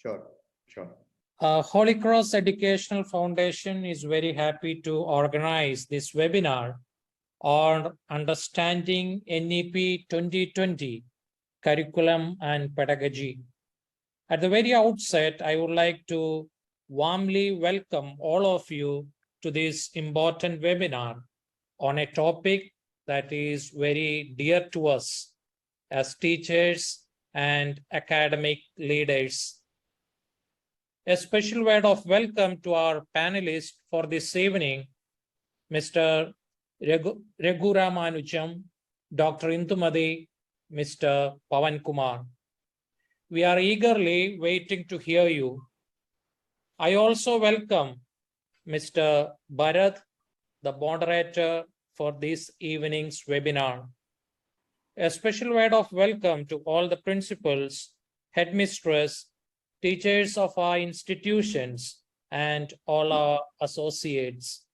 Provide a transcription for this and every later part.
Sure, sure. Holy Cross Educational Foundation is very happy to organize this webinar on Understanding NEP 2020, Curriculum and Pedagogy. At the very outset, I would like to warmly welcome all of you to this important webinar on a topic that is very dear to us as teachers and academic leaders. A special word of welcome to our panelists for this evening, Mr. Raghuramanujam, Dr. Indumadi, Mr. Pawan Kumar. We are eagerly waiting to hear you. I also welcome Mr. Bharat, the moderator for this evening's webinar. A special word of welcome to all the principals, headmistress, teachers of our institutions, and all our associates.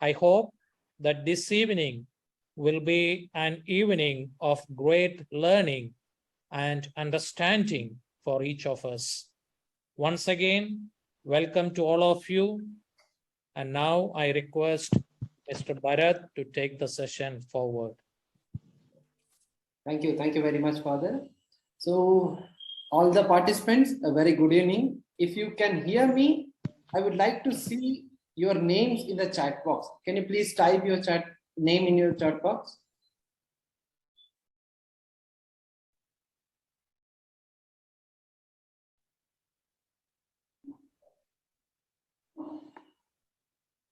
I hope that this evening will be an evening of great learning and understanding for each of us. Once again, welcome to all of you. And now I request Mr. Bharat to take the session forward. Thank you very much, Father. So, all the participants, a very good evening. If you can hear me, I would like to see your names in the chat box. Can you please type your name in your chat box?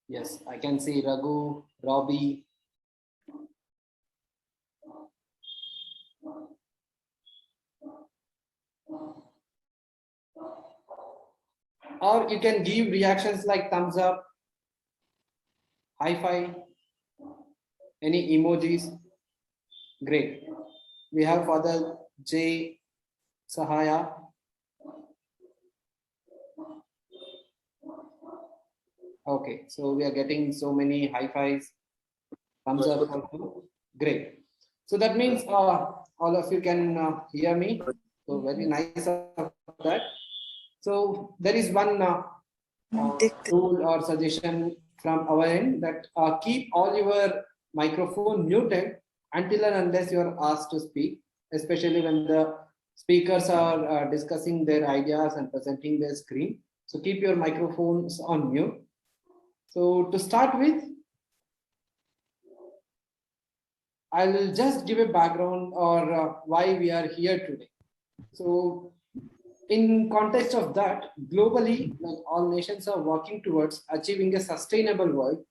Yes, I can see Raghu, Robbie. Or you can give reactions like thumbs up, high five, any emojis. Great. We have Father J. Sahaya. Okay, so we are getting so many high fives, thumbs up. Great. So that means all of you can hear me. So very nice of that. So there is one rule or suggestion from our end that keep all your microphone muted until and unless you are asked to speak, especially when the speakers are discussing their ideas and presenting their screen. So keep your microphones on mute. So to start with, I will just give a background or why we are here today. So in context of that, globally, like all nations are working towards achieving a sustainable world.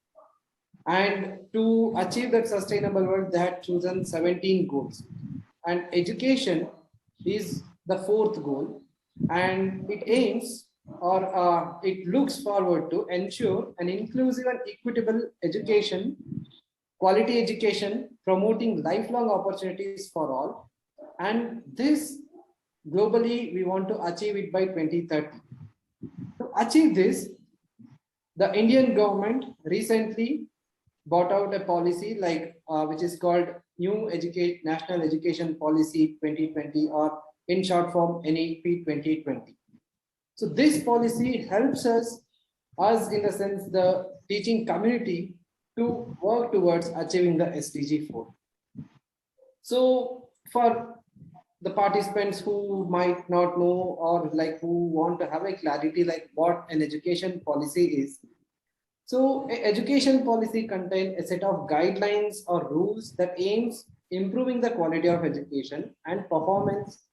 And to achieve that sustainable world, they had chosen 17 goals. And education is the fourth goal. And it aims or it looks forward to ensure an inclusive and equitable education, quality education, promoting lifelong opportunities for all. And this globally, we want to achieve it by 2030. To achieve this, the Indian government recently brought out a policy like which is called New National Education Policy 2020, or in short form NEP 2020. So this policy helps us in the sense the teaching community to work towards achieving the SDG 4. So for the participants who might not know or like who want to have a clarity like what an education policy is. So an education policy contains a set of guidelines or rules that aims improving the quality of education and performance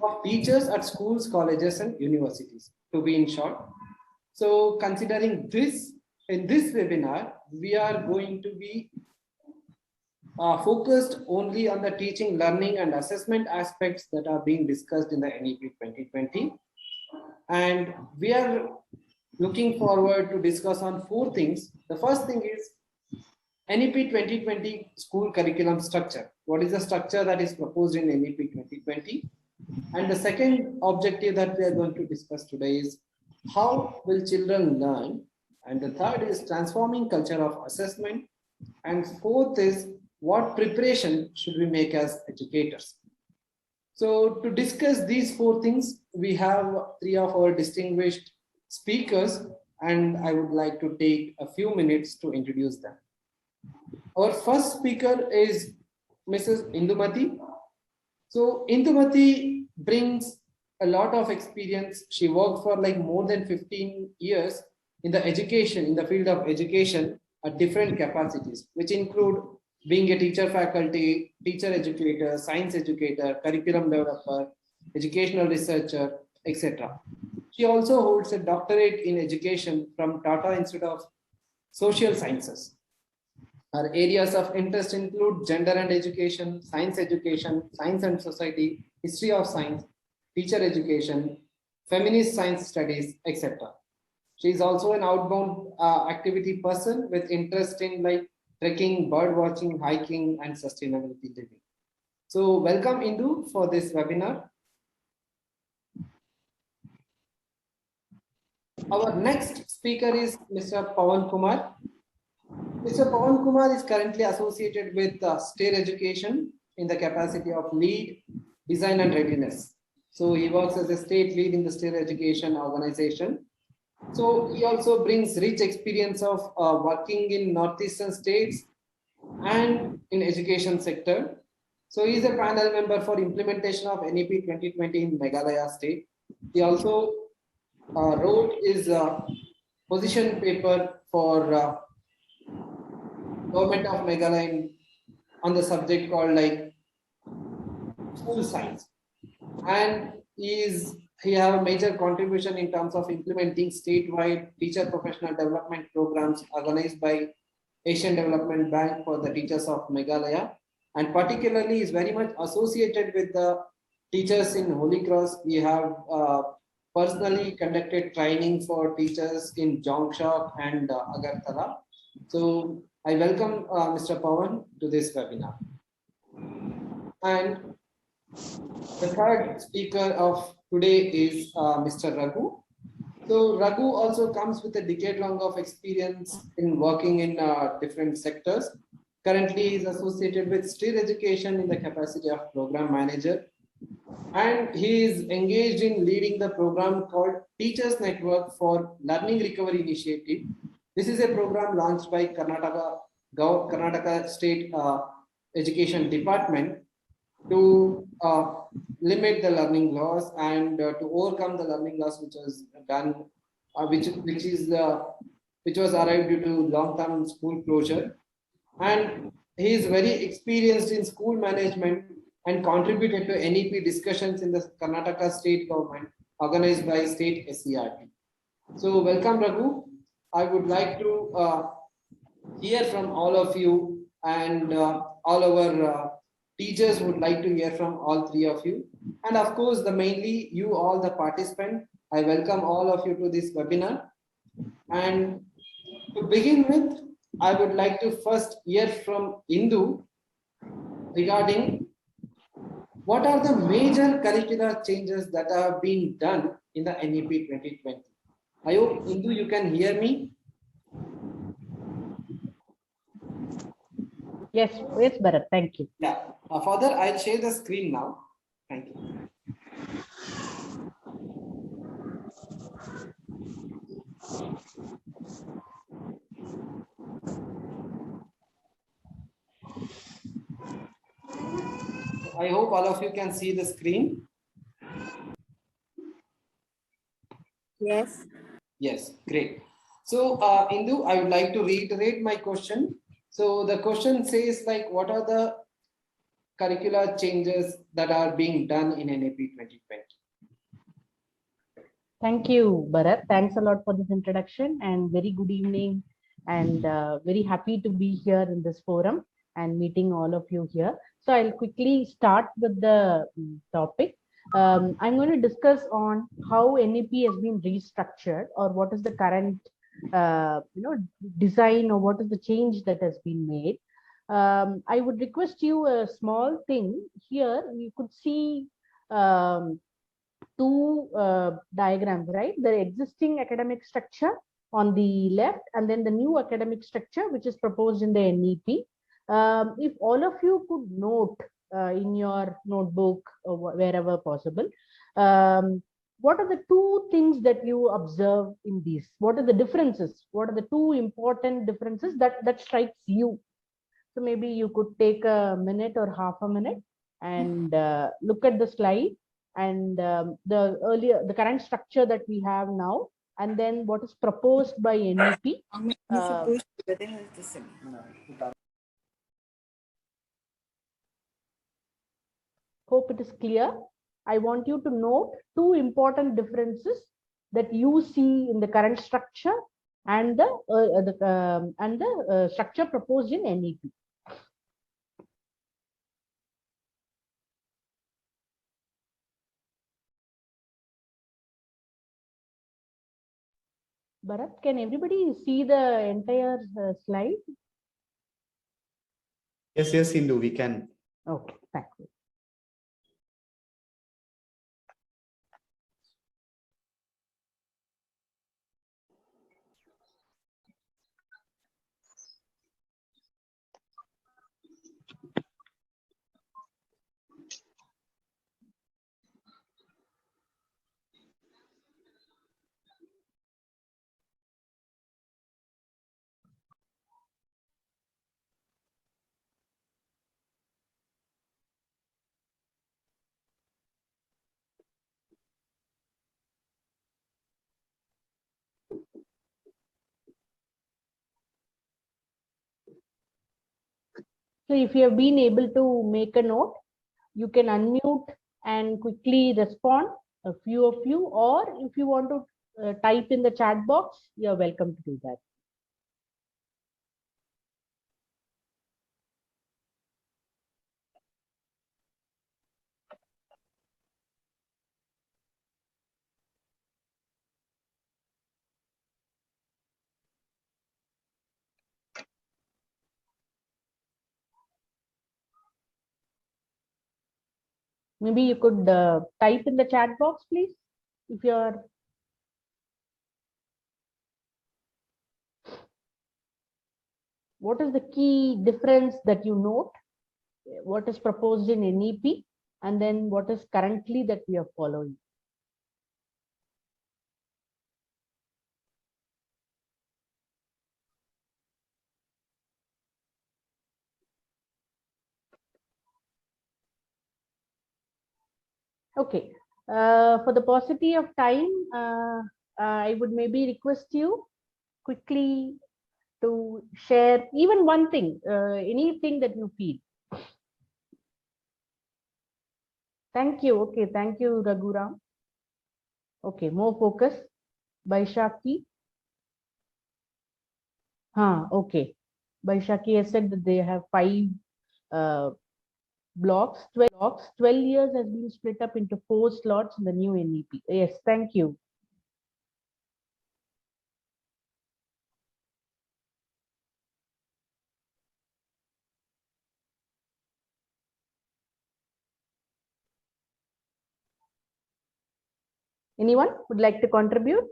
of teachers at schools, colleges, and universities, to be in short. So considering this, in this webinar, we are going to be focused only on the teaching, learning, and assessment aspects that are being discussed in the NEP 2020. And we are looking forward to discuss on 4 things. The first thing is NEP 2020 school curriculum structure. What is the structure that is proposed in NEP 2020? And the second objective that we are going to discuss today is how will children learn? And the third is transforming culture of assessment. And fourth is what preparation should we make as educators? So to discuss these four things, we have three of our distinguished speakers, and I would like to take a few minutes to introduce them. Our first speaker is Mrs. Indumati. So Indumati brings a lot of experience. She worked for like more than 15 years in the education, in the field of education at different capacities, which include being a teacher faculty, teacher educator, science educator, curriculum developer, educational researcher, etc. She also holds a doctorate in education from Tata Institute of Social Sciences. Her areas of interest include gender and education, science and society, history of science, teacher education, feminist science studies, etc. She is also an outbound activity person with interest in like trekking, bird watching, hiking, and sustainability living. So welcome Indu for this webinar. Our next speaker is Mr. Pawan Kumar. Mr. Pawan Kumar is currently associated with state education in the capacity of lead, design and readiness. So he works as a state lead in the state education organization. So he also brings rich experience of working in northeastern states and in education sector. So he is a panel member for implementation of NEP 2020 in Meghalaya state. He also wrote his position paper for government of Meghalaya on the subject called like school science, and he have a major contribution in terms of implementing statewide teacher professional development programs organized by Asian Development Bank for the teachers of Meghalaya, and particularly is very much associated with the teachers in Holy Cross. We have personally conducted training for teachers in Jongsha and Agartala. So I welcome Mr. Pawan to this webinar. And the third speaker of today is Mr. Raghu. So Raghu also comes with a decade long of experience in working in different sectors. Currently, he is associated with state education in the capacity of program manager. And he is engaged in leading the program called Teachers Network for Learning Recovery Initiative. This is a program launched by Karnataka State Education Department to limit the learning loss and to overcome the learning loss which was done, which was arrived due to long-term school closure. And he is very experienced in school management and contributed to NEP discussions in the Karnataka state government organized by state SCRT. So welcome Raghu. I would like to hear from all of you, and all our teachers would like to hear from all three of you. And of course, mainly you all the participants, I welcome all of you to this webinar. And to begin with, I would like to first hear from Indu regarding what are the major curricular changes that are being done in the NEP 2020. I hope Indu, you can hear me. Yes, Bharat, thank you. Yeah, further, I'll share the screen now. Thank you. I hope all of you can see the screen. Yes. Yes, great. So, Indu, I would like to reiterate my question. So the question says like, what are the curricular changes that are being done in NEP 2020? Thank you, Bharat. Thanks a lot for this introduction and very good evening, and very happy to be here in this forum and meeting all of you here. So I'll quickly start with the topic. I'm going to discuss on how NEP has been restructured, or what is the current design, or what is the change that has been made. I would request you a small thing here. You could see two diagrams, right? The existing academic structure on the left, and then the new academic structure which is proposed in the NEP. If all of you could note in your notebook or wherever possible. What are the two things that you observe in these? What are the differences? What are the two important differences that strikes you? So maybe you could take a minute or half a minute and look at the slide and the current structure that we have now, and then what is proposed by NEP. Hope it is clear. I want you to note two important differences that you see in the current structure and the structure proposed in NEP. Bharat, can everybody see the entire slide? Yes, Sindhu, we can. Okay, thank you. So if you have been able to make a note, you can unmute and quickly respond, a few of you, or if you want to type in the chat box, you're welcome to do that. Maybe you could type in the chat box, please, if you're. What is the key difference that you note? What is proposed in NEP, and then what is currently that we are following? Okay, for the paucity of time, I would maybe request you quickly to share even one thing, anything that you feel. Thank you. Okay, thank you, Raghuram. Okay, more focus. Baishaki. Okay. Baishaki has said that they have 5 blocks. 12 years has been split up into 4 slots in the new NEP. Yes, thank you. Anyone would like to contribute?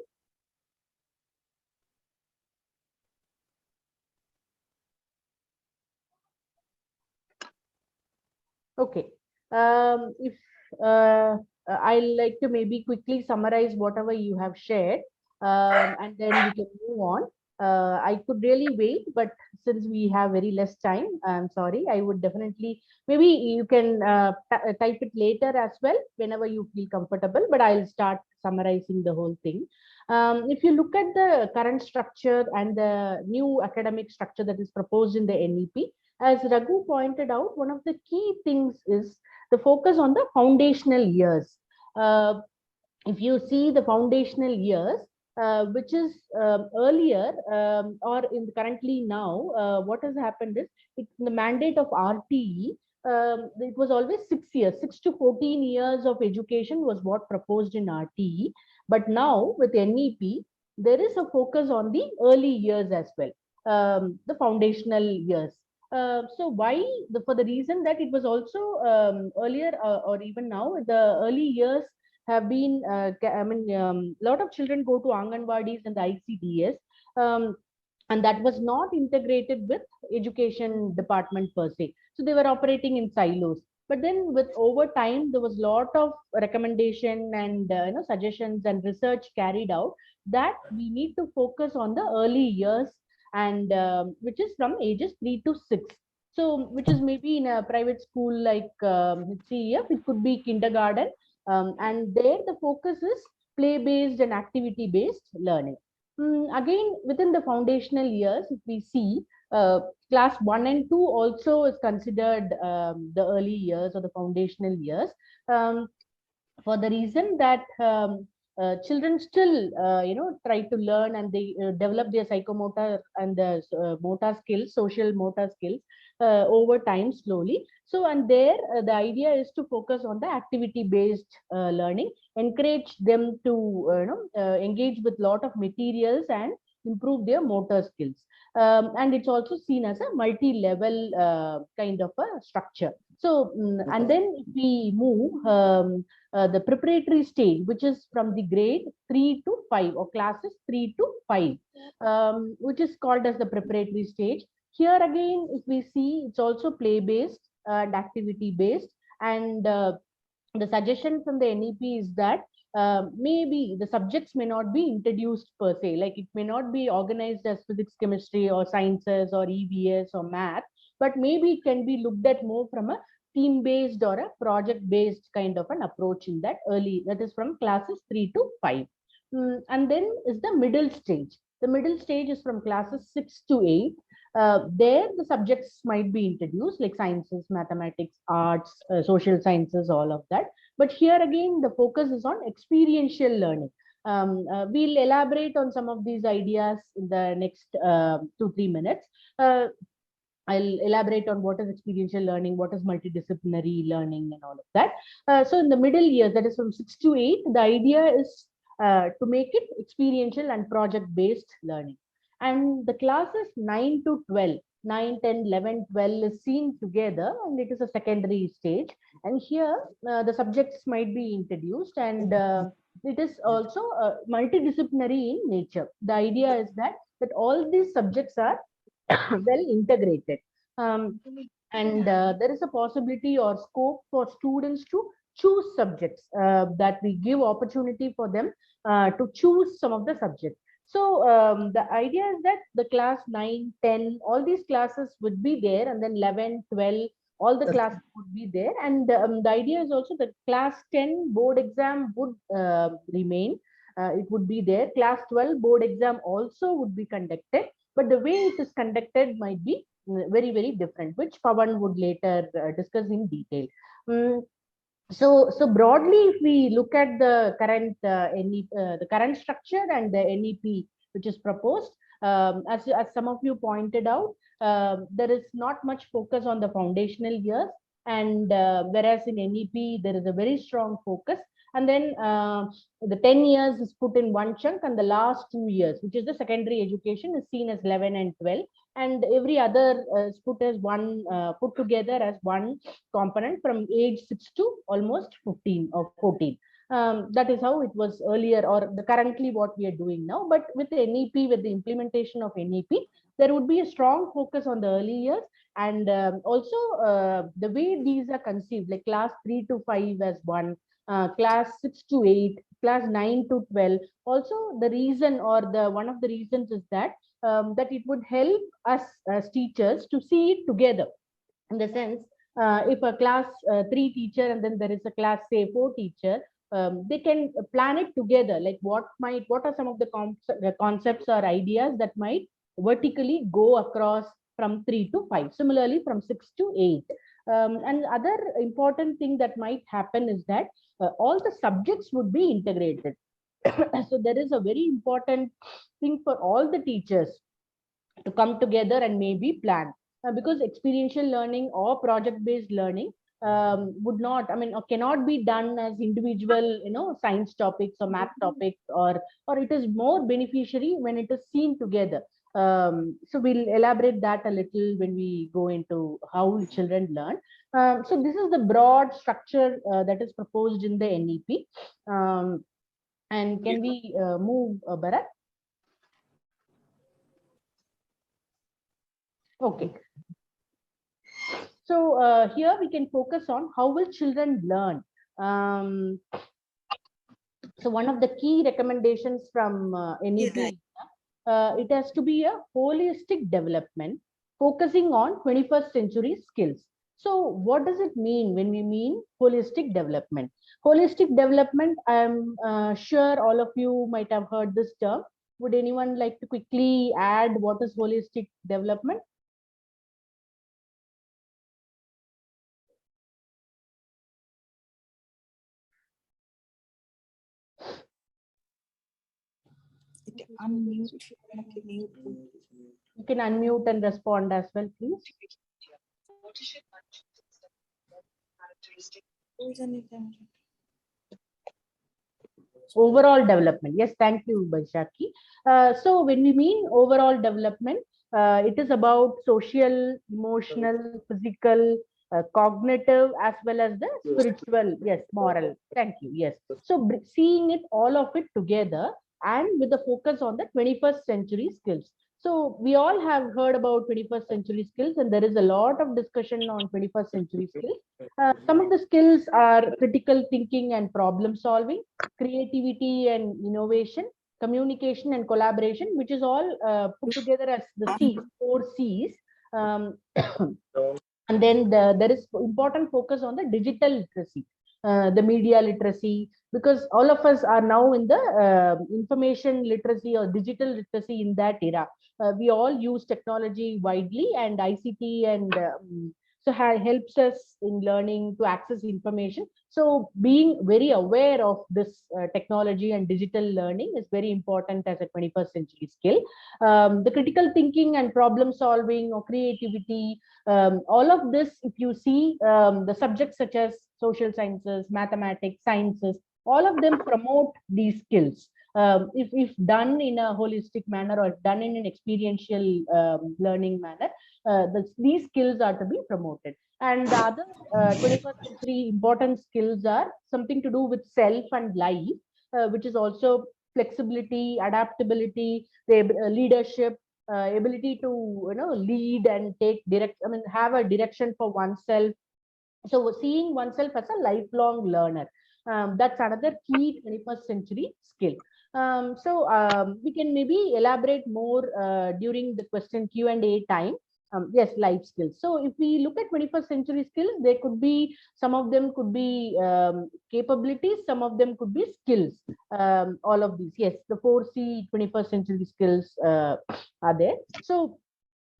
Okay. If I'll like to maybe quickly summarize whatever you have shared, and then we can move on. I could really wait, but since we have very less time, I'm sorry. I would definitely, maybe you can type it later as well, whenever you feel comfortable, but I'll start summarizing the whole thing. If you look at the current structure and the new academic structure that is proposed in the NEP, as Raghu pointed out, one of the key things is the focus on the foundational years. If you see the foundational years, which is earlier or in currently now, what has happened is the mandate of RTE. It was always 6 years, 6 to 14 years of education was what proposed in RTE. But now with NEP, there is a focus on the early years as well, the foundational years. So why? For the reason that it was also earlier or even now, the early years have been, I mean, lot of children go to Anganwadis and the ICDS, and that was not integrated with education department per se. So they were operating in silos. But then with over time, there was a lot of recommendation and suggestions and research carried out that we need to focus on the early years, and which is from ages 3 to 6. So, which is maybe in a private school like CEF, it could be kindergarten, and there the focus is play-based and activity-based learning. Again, within the foundational years, if we see, class 1 and 2 also is considered the early years or the foundational years, um, for the reason that children still try to learn, and they develop their psychomotor and the motor skills, social motor skills, over time slowly. So, and there the idea is to focus on the activity based learning, encourage them to engage with lot of materials and improve their motor skills. And it's also seen as a multi-level kind of a structure. So, and then if we move the preparatory stage, which is from the grade 3 to 5 or classes 3 to 5, which is called as the preparatory stage. Here again, if we see, it's also play-based and activity-based, and the suggestion from the NEP is that maybe the subjects may not be introduced per se, like it may not be organized as physics, chemistry, or sciences, or EVS, or math, but maybe it can be looked at more from a team-based or a project-based kind of an approach in that early, that is from classes 3 to 5. And then is the middle stage. The middle stage is from classes 6 to 8. There, the subjects might be introduced like sciences, mathematics, arts, social sciences, all of that. But here again, the focus is on experiential learning. We'll elaborate on some of these ideas in the next 2-3 minutes. I'll elaborate on what is experiential learning, what is multidisciplinary learning, and all of that. So in the middle years, that is from 6 to 8, the idea is to make it experiential and project-based learning. And the classes 9 to 12, 9, 10, 11, 12 is seen together, and it is a secondary stage. And here, the subjects might be introduced, and it is also multidisciplinary in nature. The idea is that all these subjects are well integrated, and there is a possibility or scope for students to choose subjects, that we give opportunity for them to choose some of the subjects. So the idea is that the class 9, 10, all these classes would be there, and then 11, 12, all the classes would be there. And the idea is also that class 10 board exam would remain. It would be there. Class 12 board exam also would be conducted, but the way it is conducted might be very, very different, which Pawan would later discuss in detail. So broadly, if we look at the current the current structure and the NEP which is proposed, as some of you pointed out, there is not much focus on the foundational years, and whereas in NEP there is a very strong focus, and then the 10 years is put in one chunk, and the last 2 years, which is the secondary education, is seen as 11 and 12, and every other is put as one, put together as one component from age 6 to almost 15 or 14. That is how it was earlier, or the currently what we are doing now. But with the NEP, with the implementation of NEP, there would be a strong focus on the early years, and also the way these are conceived, like class 3 to 5 as one, class 6 to 8, class 9 to 12. Also, the reason, or the one of the reasons is that that it would help us as teachers to see it together, in the sense, if a class 3 teacher and then there is a class say 4 teacher, they can plan it together, like what are some of the concepts or ideas that might vertically go across from 3 to 5, similarly from 6 to 8. And other important thing that might happen is that all the subjects would be integrated. So there is a very important thing for all the teachers to come together and maybe plan, because experiential learning or project based learning would not, I mean, or cannot be done as individual, science topics or math topics, or it is more beneficiary when it is seen together. So we'll elaborate that a little when we go into how children learn. So this is the broad structure that is proposed in the NEP. And can we move, Bharat? Okay. So here we can focus on how will children learn. So one of the key recommendations from NEP, it has to be a holistic development focusing on 21st century skills. So what does it mean when we mean holistic development? Holistic development, I'm sure all of you might have heard this term. Would anyone like to quickly add what is holistic development? You can unmute and respond as well, please. Overall development. Yes, thank you, Baishaki. So when we mean overall development, it is about social, emotional, physical, cognitive, as well as the spiritual. Yes, moral. Thank you. Yes. So seeing it, all of it together, and with the focus on the 21st century skills. So we all have heard about 21st century skills, and there is a lot of discussion on 21st century skills. Some of the skills are critical thinking and problem solving, creativity and innovation, communication and collaboration, which is all put together as the C's, 4 C's. And then there is important focus on the digital literacy, the media literacy, because all of us are now in the information literacy or digital literacy in that era. We all use technology widely, and ICT and so helps us in learning to access information. So being very aware of this technology and digital learning is very important as a 21st century skill. The critical thinking and problem solving or creativity, all of this, if you see, the subjects such as social sciences, mathematics, sciences, all of them promote these skills. If done in a holistic manner or done in an experiential learning manner, these skills are to be promoted. And the other 21st century important skills are something to do with self and life, which is also flexibility, adaptability, leadership, ability to lead and take have a direction for oneself. So seeing oneself as a lifelong learner, that's another key 21st century skill. We can maybe elaborate more during the question Q&A time. Yes, life skills. So if we look at 21st century skills, there could be, some of them could be capabilities, some of them could be skills. All of these, yes, the 4C 21st century skills are there. So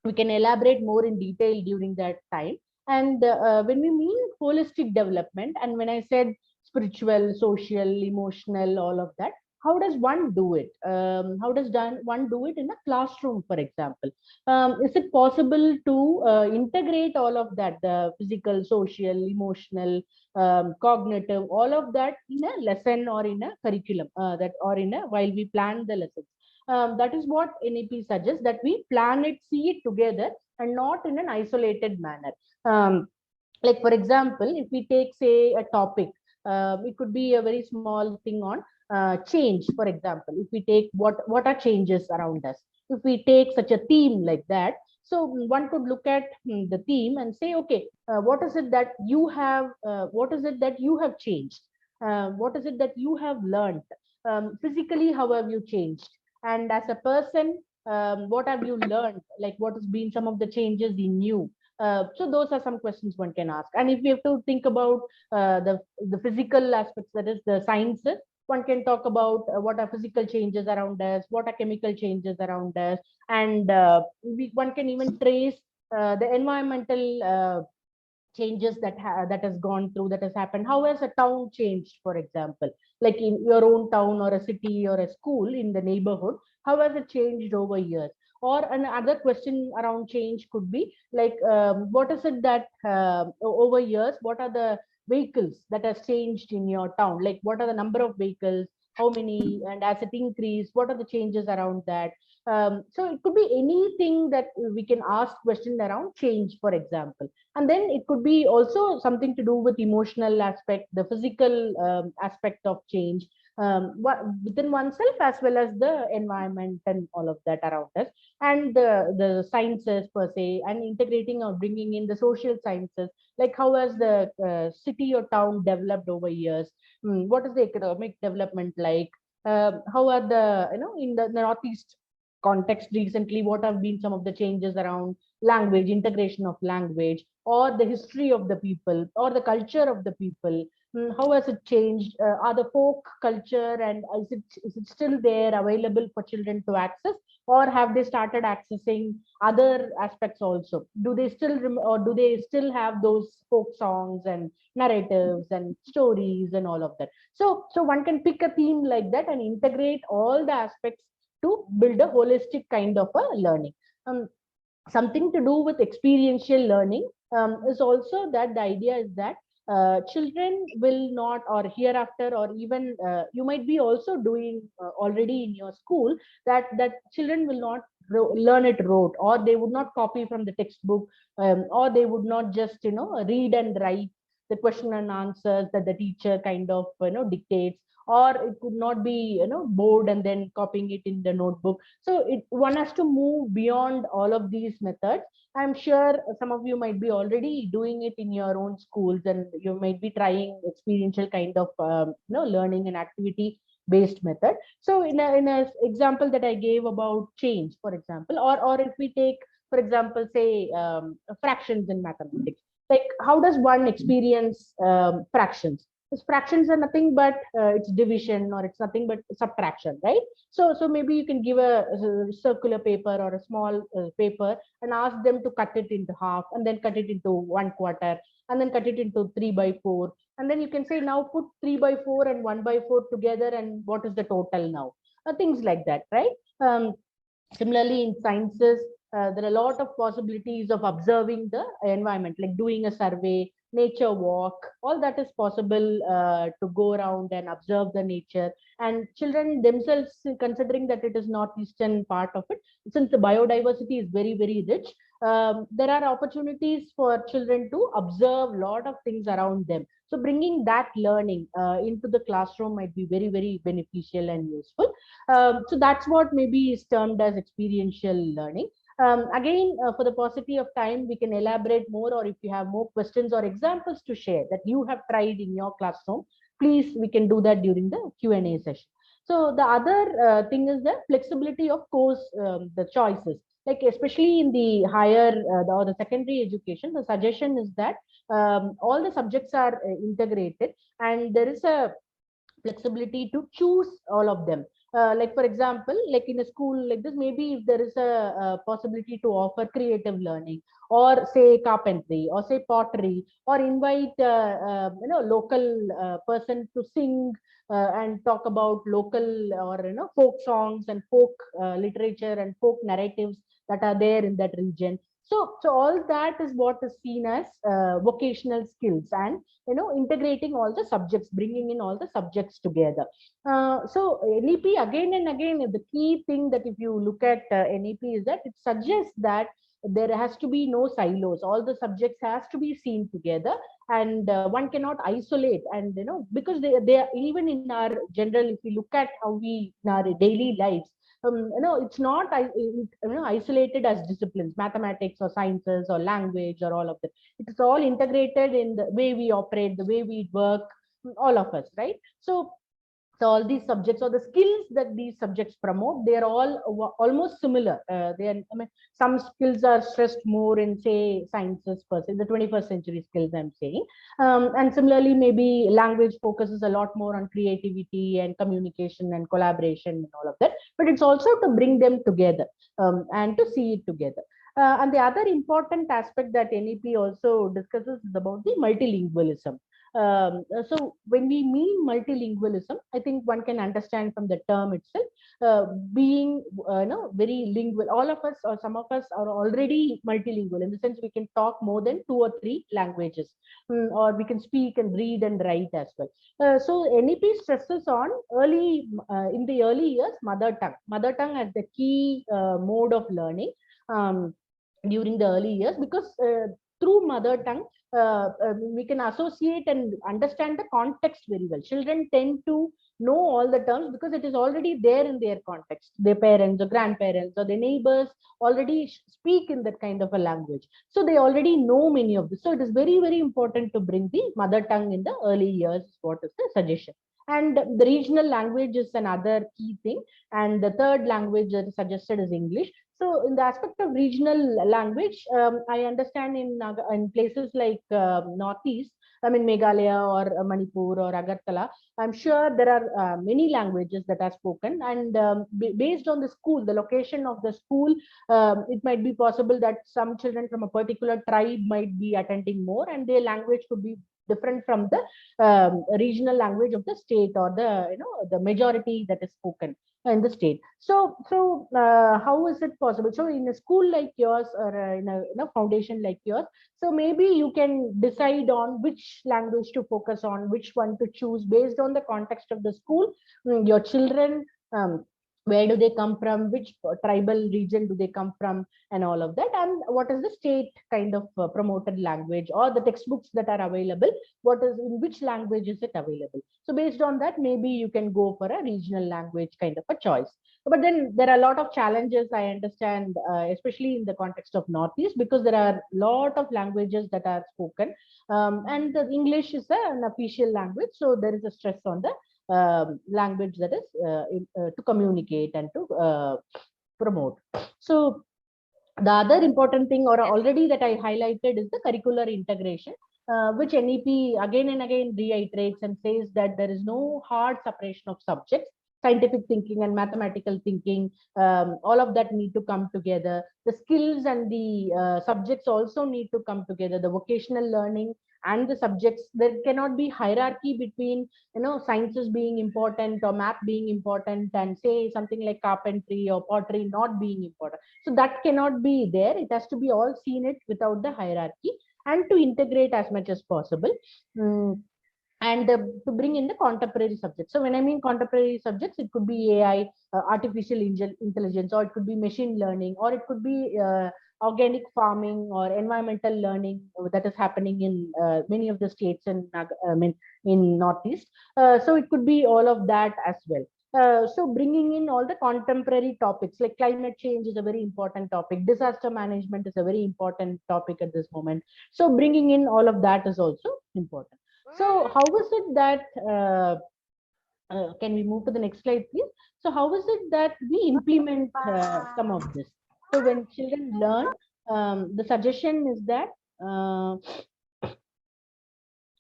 we can elaborate more in detail during that time. And when we mean holistic development, and when I said spiritual, social, emotional, all of that, how does one do it? How does one do it in a classroom, for example? Is it possible to integrate all of that, the physical, social, emotional, cognitive, all of that in a lesson or in a curriculum, or in a, while we plan the lessons? That is what NEP suggests, that we plan it, see it together, and not in an isolated manner. Like for example, if we take, say, a topic, it could be a very small thing on change, for example. If we take what are changes around us, if we take such a theme like that, so one could look at the theme and say, okay, what is it that you have changed, what is it that you have learned, physically, how have you changed, and as a person, what have you learned, like what has been some of the changes in you. So those are some questions one can ask. And if we have to think about the physical aspects, that is the sciences, one can talk about what are physical changes around us, what are chemical changes around us, and one can even trace the environmental changes that has gone through, that has happened. How has a town changed, for example, like in your own town or a city or a school in the neighborhood, how has it changed over years? Or another question around change could be like, what is it that over years, what are the vehicles that has changed in your town, like what are the number of vehicles, how many, and as it increased, what are the changes around that? So it could be anything that we can ask question around change, for example. And then it could be also something to do with emotional aspect, the physical aspect of change, within oneself as well as the environment and all of that around us, and the sciences per se, and integrating or bringing in the social sciences, like how has the city or town developed over years. What is the economic development like? How are the, in the northeast context recently, what have been some of the changes around language, integration of language, or the history of the people, or the culture of the people. How has it changed? Are the folk culture, and is it still there available for children to access, or have they started accessing other aspects also? Do they still or do they still have those folk songs and narratives and stories and all of that? So one can pick a theme like that and integrate all the aspects to build a holistic kind of a learning. Something to do with experiential learning is also that the idea is that children will not, or hereafter, or even you might be also doing already in your school, that children will not learn it rote, or they would not copy from the textbook, or they would not just read and write the question and answers that the teacher kind of dictates, or it could not be bored and then copying it in the notebook. So one has to move beyond all of these methods. I'm sure some of you might be already doing it in your own schools, and you might be trying experiential kind of learning and activity based method. So in a example that I gave about change, for example, or if we take, for example, say fractions in mathematics, like how does one experience fractions? Because fractions are nothing but it's division, or it's nothing but subtraction, right? So maybe you can give a circular paper or a small paper and ask them to cut it into half, and then cut it into 1/4, and then cut it into 3/4, and then you can say, now put 3/4 and 1/4 together, and what is the total now? Things like that, right? Similarly, in sciences, there are a lot of possibilities of observing the environment, like doing a survey, nature walk, all that is possible to go around and observe the nature. And children themselves, considering that it is northeastern part of it, since the biodiversity is very, very rich, there are opportunities for children to observe a lot of things around them. So bringing that learning into the classroom might be very, very beneficial and useful. So that's what maybe is termed as experiential learning. Again, for the paucity of time, we can elaborate more, or if you have more questions or examples to share that you have tried in your classroom, please, we can do that during the Q&A session. So the other thing is the flexibility of course, the choices, like especially in the higher or the secondary education, the suggestion is that all the subjects are integrated, and there is a flexibility to choose all of them. Like for example, like in a school like this, maybe if there is a possibility to offer creative learning, or say carpentry, or say pottery, or invite local person to sing and talk about local, or folk songs and folk literature and folk narratives that are there in that region. So all that is what is seen as vocational skills, and integrating all the subjects, bringing in all the subjects together. So NEP, again and again, the key thing that if you look at NEP is that it suggests that there has to be no silos, all the subjects has to be seen together, and one cannot isolate. And because they are, even in our general, if we look at how we in our daily lives, it's not isolated as disciplines, mathematics or sciences or language or all of that. It's all integrated in the way we operate, the way we work, all of us, right? So all these subjects, or the skills that these subjects promote, they are all almost similar. Some skills are stressed more in, say, sciences per se, the 21st century skills I'm saying. And similarly, maybe language focuses a lot more on creativity and communication and collaboration and all of that. But it's also to bring them together and to see it together. And the other important aspect that NEP also discusses is about the multilingualism. So when we mean multilingualism, I think one can understand from the term itself, being very lingual. All of us, or some of us, are already multilingual, in the sense we can talk more than 2 or 3 languages, or we can speak and read and write as well. So NEP stresses on in the early years, mother tongue as the key mode of learning during the early years, because through mother tongue, we can associate and understand the context very well. Children tend to know all the terms because it is already there in their context. Their parents or grandparents or their neighbors already speak in that kind of a language. So they already know many of this. So it is very, very important to bring the mother tongue in the early years, what is the suggestion. And the regional language is another key thing. And the third language that is suggested is English. So in the aspect of regional language, I understand in places like Northeast, I mean Meghalaya or Manipur or Agartala, I'm sure there are many languages that are spoken. And based on the school, the location of the school, it might be possible that some children from a particular tribe might be attending more, and their language could be different from the regional language of the state or the the majority that is spoken in the state. So how is it possible? So in a school like yours or in a foundation like yours, so maybe you can decide on which language to focus on, which one to choose based on the context of the school, your children, where do they come from, which tribal region do they come from, and all of that, and what is the state kind of promoted language, or the textbooks that are available, what is in which language is it available. So based on that, maybe you can go for a regional language kind of a choice. But then there are a lot of challenges, I understand, especially in the context of Northeast, because there are a lot of languages that are spoken, and the English is an official language, so there is a stress on the language that is to communicate and to promote. So the other important thing or already that I highlighted is the curricular integration, which NEP again and again reiterates and says that there is no hard separation of subjects. Scientific thinking and mathematical thinking, all of that need to come together. The skills and the subjects also need to come together. The vocational learning and the subjects, there cannot be hierarchy between sciences being important or math being important and say something like carpentry or pottery not being important. So that cannot be there. It has to be all seen it without the hierarchy, and to integrate as much as possible. And to bring in the contemporary subjects. So when I mean contemporary subjects, it could be AI, artificial intelligence, or it could be machine learning, or it could be organic farming or environmental learning that is happening in many of the states in in Northeast. So it could be all of that as well. So bringing in all the contemporary topics like climate change is a very important topic. Disaster management is a very important topic at this moment. So bringing in all of that is also important. So how is it that, can we move to the next slide, please? So how is it that we implement some of this? So when children learn, the suggestion is that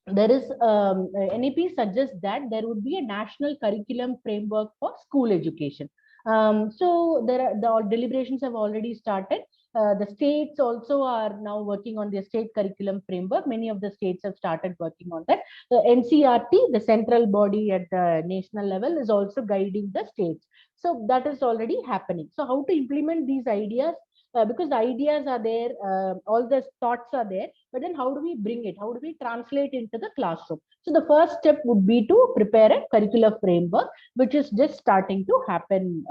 there is NEP suggests that there would be a national curriculum framework for school education. So the deliberations have already started. The states also are now working on their state curriculum framework. Many of the states have started working on that. The NCRT, the central body at the national level, is also guiding the states. So that is already happening. So how to implement these ideas? Because the ideas are there, all the thoughts are there, but then how do we bring it? How do we translate into the classroom? So the first step would be to prepare a curricular framework, which is just starting to happen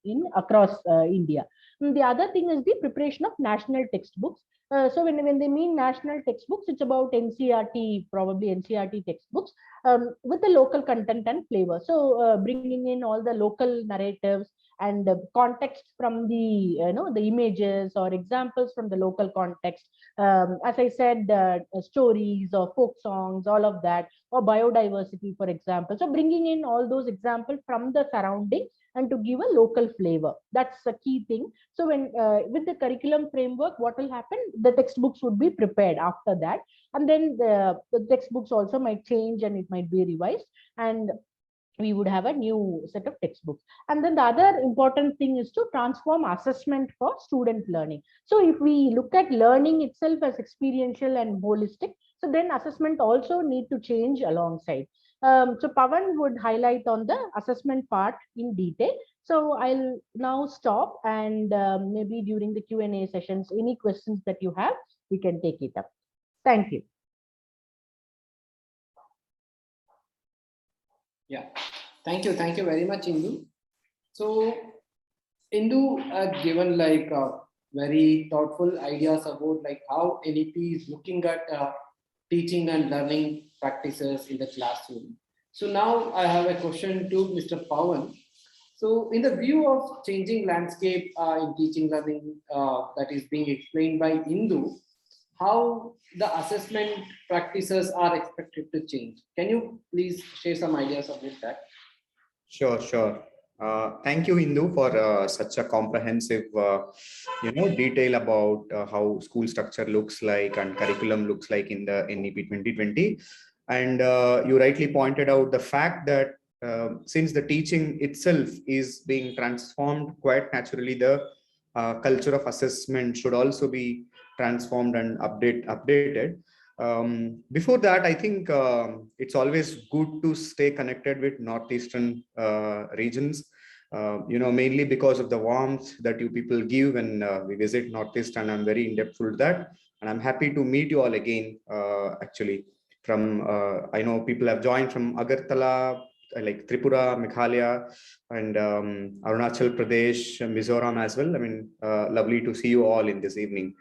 in across India. And the other thing is the preparation of national textbooks. So when they mean national textbooks, it's about NCRT, probably NCRT textbooks with the local content and flavor. So bringing in all the local narratives and context from the the images or examples from the local context, as I said, stories or folk songs, all of that, or biodiversity, for example. So bringing in all those examples from the surrounding and to give a local flavor, that's a key thing. So when with the curriculum framework, what will happen, the textbooks would be prepared after that, and then the textbooks also might change and it might be revised, and we would have a new set of textbooks. And then the other important thing is to transform assessment for student learning. So if we look at learning itself as experiential and holistic, so then assessment also need to change alongside. So Pawan would highlight on the assessment part in detail. So I'll now stop, and maybe during the Q&A sessions, any questions that you have, we can take it up. Thank you. Yeah, thank you very much, Indu. So Indu had given like very thoughtful ideas about like how NEP is looking at teaching and learning practices in the classroom. So now I have a question to Mr. Pawan. So in the view of changing landscape in teaching learning that is being explained by Indu, how the assessment practices are expected to change. Can you please share some ideas about that? Sure, sure. Thank you, Indu, for such a comprehensive, detail about how school structure looks like and curriculum looks like in the NEP 2020. And you rightly pointed out the fact that since the teaching itself is being transformed quite naturally, the culture of assessment should also be transformed and updated. Before that, I think it's always good to stay connected with northeastern regions. Mainly because of the warmth that you people give when we visit Northeast, and I'm very indebtful to that. And I'm happy to meet you all again. Actually, from I know people have joined from Agartala, like Tripura, Meghalaya, and Arunachal Pradesh, Mizoram as well. I mean, lovely to see you all in this evening.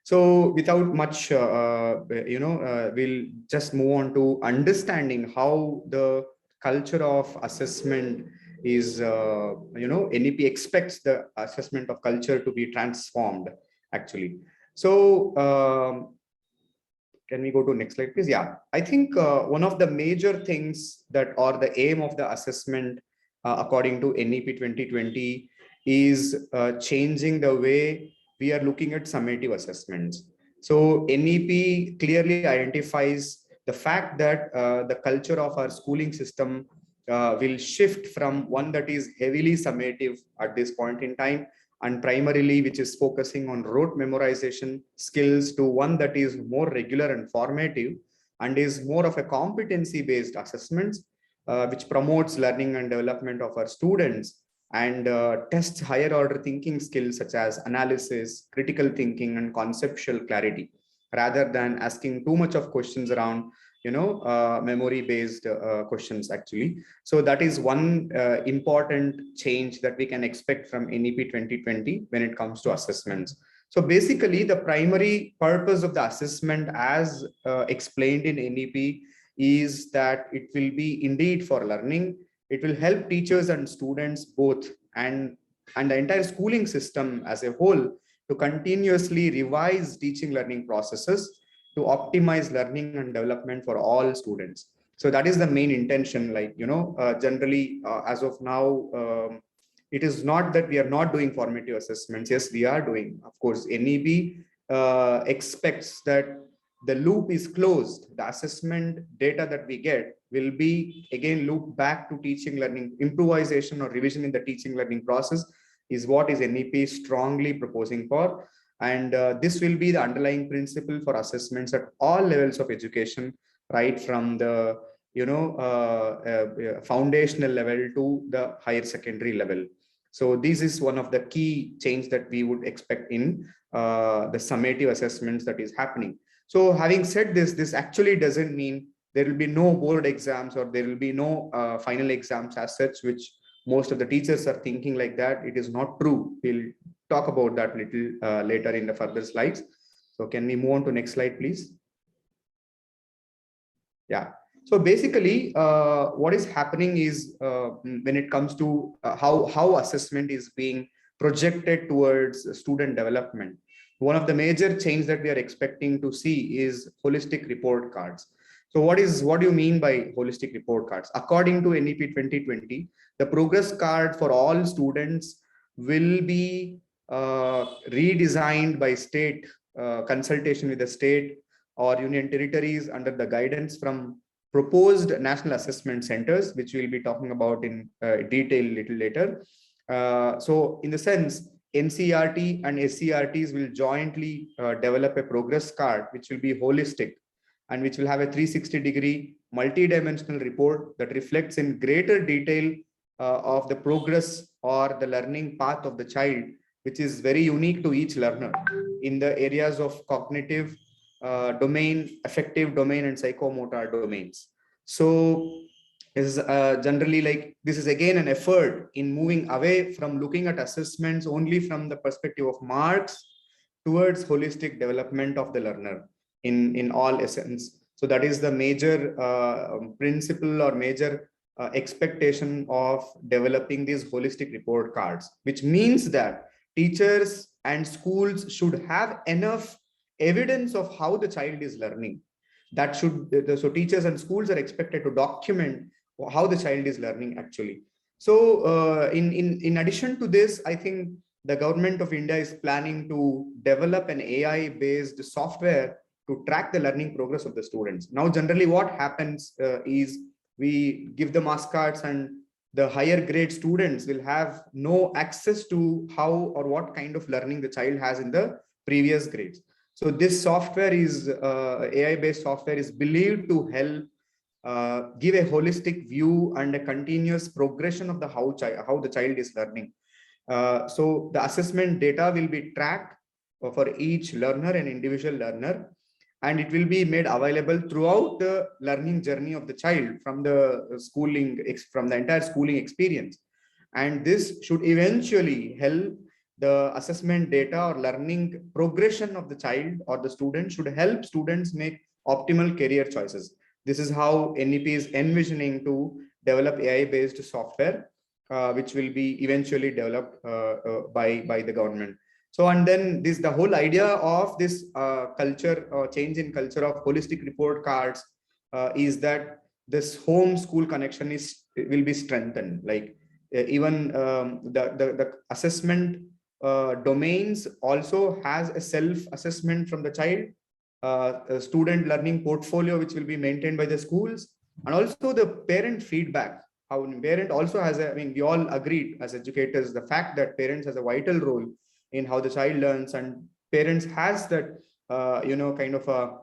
So without much, we'll just move on to understanding how the culture of assessment is, NEP expects the assessment of culture to be transformed, actually. So can we go to next slide, please? Yeah, I think one of the major things that or the aim of the assessment, according to NEP 2020, is changing the way we are looking at summative assessments. So NEP clearly identifies the fact that the culture of our schooling system will shift from one that is heavily summative at this point in time, and primarily which is focusing on rote memorization skills, to one that is more regular and formative and is more of a competency based assessments, which promotes learning and development of our students and tests higher order thinking skills such as analysis, critical thinking, and conceptual clarity, rather than asking too much of questions around memory based questions, actually. So that is one important change that we can expect from NEP 2020 when it comes to assessments. So basically, the primary purpose of the assessment, as explained in NEP, is that it will be indeed for learning. It will help teachers and students both, and the entire schooling system as a whole, to continuously revise teaching learning processes to optimize learning and development for all students. So that is the main intention. Like, generally, as of now, it is not that we are not doing formative assessments. Yes, we are doing. Of course, NEB expects that the loop is closed. The assessment data that we get will be again looped back to teaching learning. Improvisation or revision in the teaching learning process is what is NEP strongly proposing for. And this will be the underlying principle for assessments at all levels of education, right from the foundational level to the higher secondary level. So this is one of the key change that we would expect in the summative assessments that is happening. So having said this, this actually doesn't mean there will be no board exams or there will be no final exams as such, which most of the teachers are thinking like that. It is not true. We'll talk about that little later in the further slides. So can we move on to next slide, please? Yeah. So basically, what is happening is when it comes to how assessment is being projected towards student development, one of the major change that we are expecting to see is holistic report cards. So what do you mean by holistic report cards? According to NEP 2020, the progress card for all students will be redesigned by state consultation with the state or union territories under the guidance from proposed national assessment centers, which we'll be talking about in detail a little later. So in the sense, NCRT and SCRTs will jointly develop a progress card, which will be holistic and which will have a 360-degree multi-dimensional report that reflects in greater detail of the progress or the learning path of the child, which is very unique to each learner in the areas of cognitive domain, affective domain, and psychomotor domains. So is generally like this is again an effort in moving away from looking at assessments only from the perspective of marks towards holistic development of the learner in all essence. So that is the major principle or major expectation of developing these holistic report cards, which means that teachers and schools should have enough evidence of how the child is learning. That should, so teachers and schools are expected to document how the child is learning actually. So in addition to this, I think the government of India is planning to develop an AI based software to track the learning progress of the students. Now, generally what happens is we give the marks cards, and the higher grade students will have no access to how or what kind of learning the child has in the previous grades. So this software is AI based software is believed to help give a holistic view and a continuous progression of the how the child is learning. So the assessment data will be tracked for each learner and individual learner, and it will be made available throughout the learning journey of the child from the from the entire schooling experience. And this should eventually help the assessment data or learning progression of the child or the student should help students make optimal career choices. This is how NEP is envisioning to develop AI-based software, which will be eventually developed by the government. So, and then the whole idea of this culture change in culture of holistic report cards is that this home school connection will be strengthened. Like even the assessment domains also has a self-assessment from the child, a student learning portfolio which will be maintained by the schools, and also the parent feedback. How parent also has I mean, we all agreed as educators the fact that parents has a vital role in how the child learns, and parents has that kind of a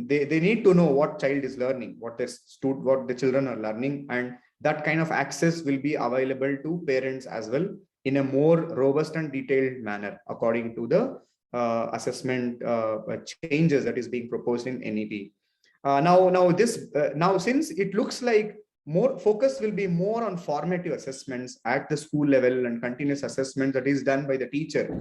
they need to know what child is learning, what the children are learning, and that kind of access will be available to parents as well in a more robust and detailed manner according to the assessment changes that is being proposed in NEP. Now since it looks like more focus will be more on formative assessments at the school level and continuous assessment that is done by the teacher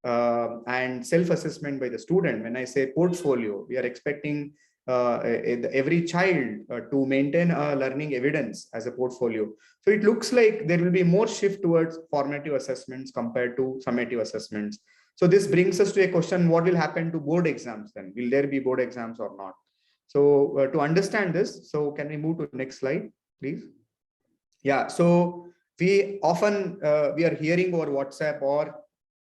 and self-assessment by the student. When I say portfolio, we are expecting every child to maintain a learning evidence as a portfolio. So it looks like there will be more shift towards formative assessments compared to summative assessments. So this brings us to a question: what will happen to board exams then? Will there be board exams or not? So to understand this, so can we move to the next slide, please? Yeah, so we often we are hearing over WhatsApp or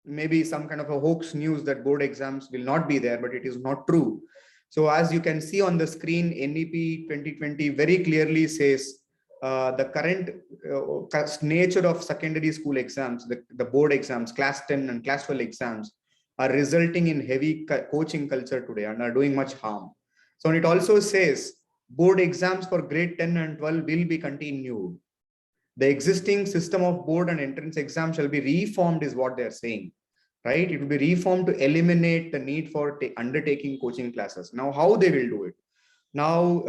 maybe some kind of a hoax news that board exams will not be there, but it is not true. So as you can see on the screen, NEP 2020 very clearly says the current nature of secondary school exams, the board exams, class 10 and class 12 exams are resulting in heavy coaching culture today and are doing much harm. So it also says board exams for grade 10 and 12 will be continued. The existing system of board and entrance exam shall be reformed is what they're saying, right? It will be reformed to eliminate the need for undertaking coaching classes. Now, how they will do it? Now,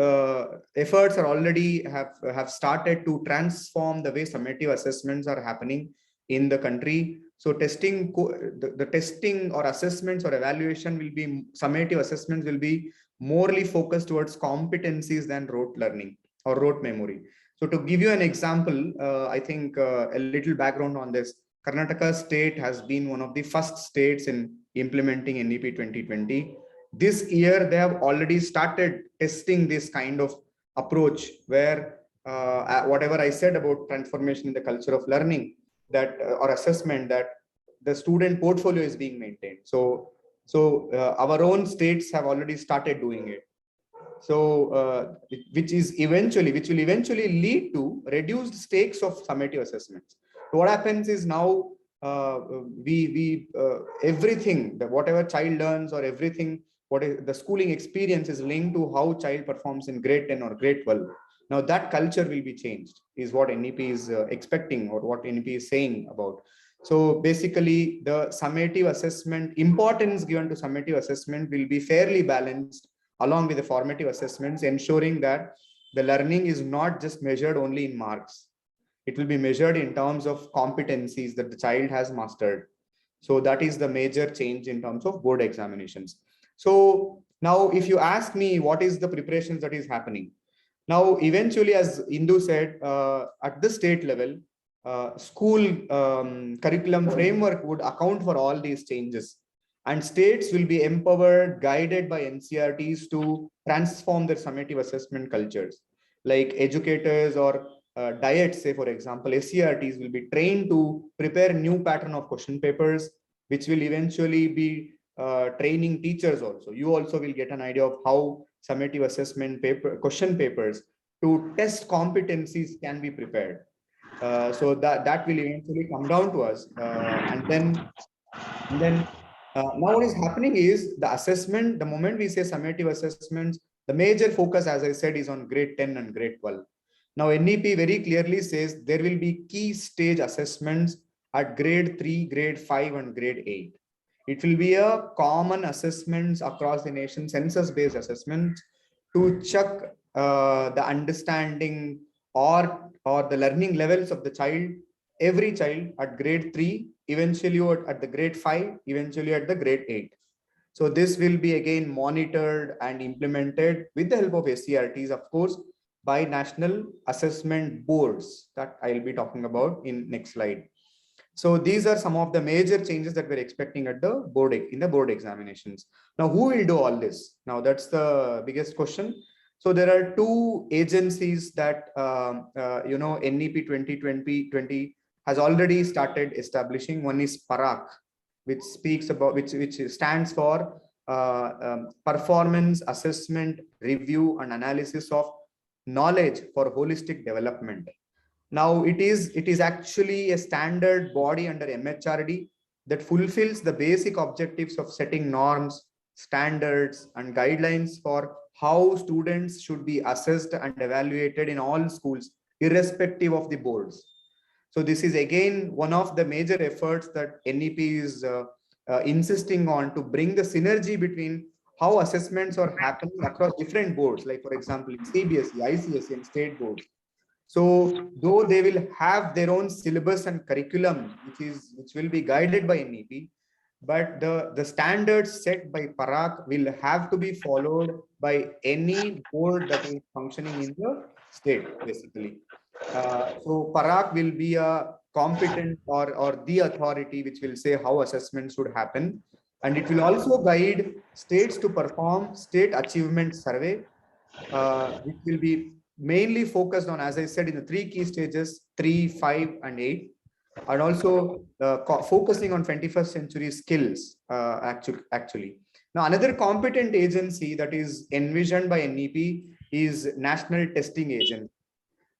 efforts are already have started to transform the way summative assessments are happening in the country. So testing, the testing or assessments or evaluation will be, summative assessments will be morely focused towards competencies than rote learning or rote memory. So to give you an example, I think a little background on this, Karnataka state has been one of the first states in implementing NEP 2020. This year, they have already started testing this kind of approach where whatever I said about transformation in the culture of learning, that or assessment, that the student portfolio is being maintained. So our own states have already started doing it. So which will eventually lead to reduced stakes of summative assessments. So what happens is now everything that whatever child learns or everything, what is the schooling experience is linked to how child performs in grade 10 or grade 12. Now that culture will be changed is what NEP is expecting, or what NEP is saying about. So basically the summative assessment, importance given to summative assessment will be fairly balanced along with the formative assessments, ensuring that the learning is not just measured only in marks. It will be measured in terms of competencies that the child has mastered. So that is the major change in terms of board examinations. So now if you ask me what is the preparations that is happening, now eventually, as Indu said, at the state level, school curriculum framework would account for all these changes, and states will be empowered, guided by NCRTs to transform their summative assessment cultures. Like educators or diets, say for example, SCRTs will be trained to prepare new pattern of question papers, which will eventually be training teachers also. You also will get an idea of how summative assessment paper question papers to test competencies can be prepared. So that will eventually come down to us, and then now what is happening is the assessment. The moment we say summative assessments, the major focus, as I said, is on grade 10 and grade 12. Now NEP very clearly says there will be key stage assessments at grade 3, grade 5, and grade 8. It will be a common assessments across the nation, census-based assessments to check the understanding or the learning levels of the child, every child at grade 3, eventually at the grade 5, eventually at the grade 8. So this will be again monitored and implemented with the help of SCRTs, of course, by national assessment boards that I'll be talking about in next slide. So these are some of the major changes that we're expecting at the board in the board examinations. Now, who will do all this? Now, that's the biggest question. So there are two agencies that NEP 2020 has already started establishing. One is PARAK, which speaks about which stands for Performance Assessment Review and Analysis of Knowledge for Holistic Development. Now it is actually a standard body under MHRD that fulfills the basic objectives of setting norms, standards, and guidelines for how students should be assessed and evaluated in all schools, irrespective of the boards. So this is again one of the major efforts that NEP is insisting on to bring the synergy between how assessments are happening across different boards, like for example, CBSE, ICSE, and state boards. So though they will have their own syllabus and curriculum, which will be guided by NEP, but the standards set by PARAK will have to be followed by any board that is functioning in the state, basically. So PARAK will be a competent or the authority which will say how assessment should happen. And it will also guide states to perform state achievement survey, which will be mainly focused on, as I said, in the three key stages, 3, 5, and 8, and also focusing on 21st century skills, actually. Now, another competent agency that is envisioned by NEP is National Testing Agency.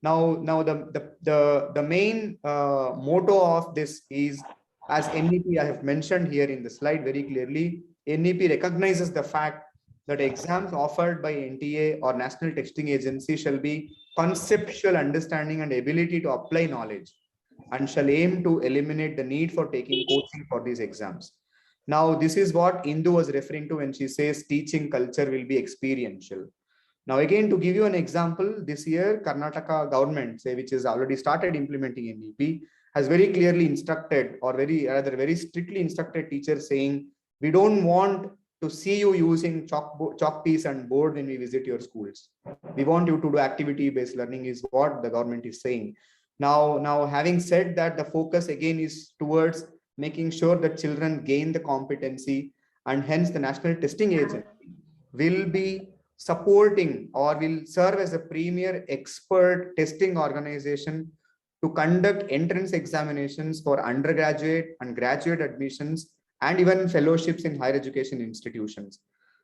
Now the main motto of this is, as NEP, I have mentioned here in the slide very clearly, NEP recognizes the fact that exams offered by NTA or National Testing Agency shall be conceptual understanding and ability to apply knowledge, and shall aim to eliminate the need for taking coaching for these exams. Now, this is what Indu was referring to when she says teaching culture will be experiential. Now, again, to give you an example, this year, Karnataka government, say, which has already started implementing NEP, has very clearly instructed, or very strictly instructed teachers, saying, we don't want to see you using chalk piece and board when we visit your schools. We want you to do activity-based learning, is what the government is saying. Now, having said that, the focus again is towards making sure that children gain the competency, and hence the National Testing Agency will be supporting or will serve as a premier expert testing organization to conduct entrance examinations for undergraduate and graduate admissions, and even fellowships in higher education institutions.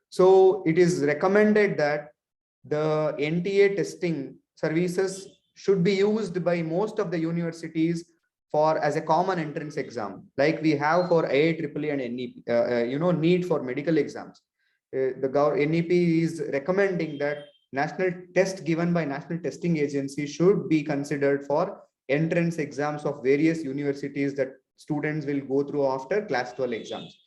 So it is recommended that the NTA testing services should be used by most of the universities for as a common entrance exam, like we have for IIEEE and NEP, NEET for medical exams. The NEP is recommending that national test given by National Testing Agency should be considered for entrance exams of various universities that students will go through after class 12 exams.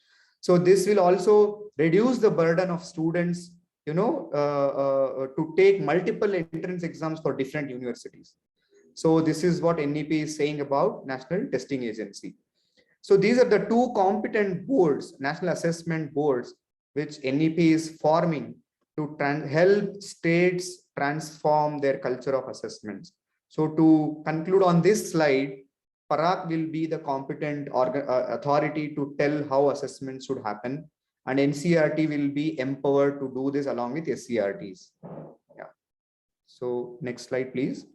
So this will also reduce the burden of students, to take multiple entrance exams for different universities. So this is what NEP is saying about National Testing Agency. So these are the two competent boards, national assessment boards, which NEP is forming to help states transform their culture of assessments. So to conclude on this slide, Parag will be the competent authority to tell how assessments should happen, and NCERT will be empowered to do this along with SCRTs. Yeah. So next slide, please.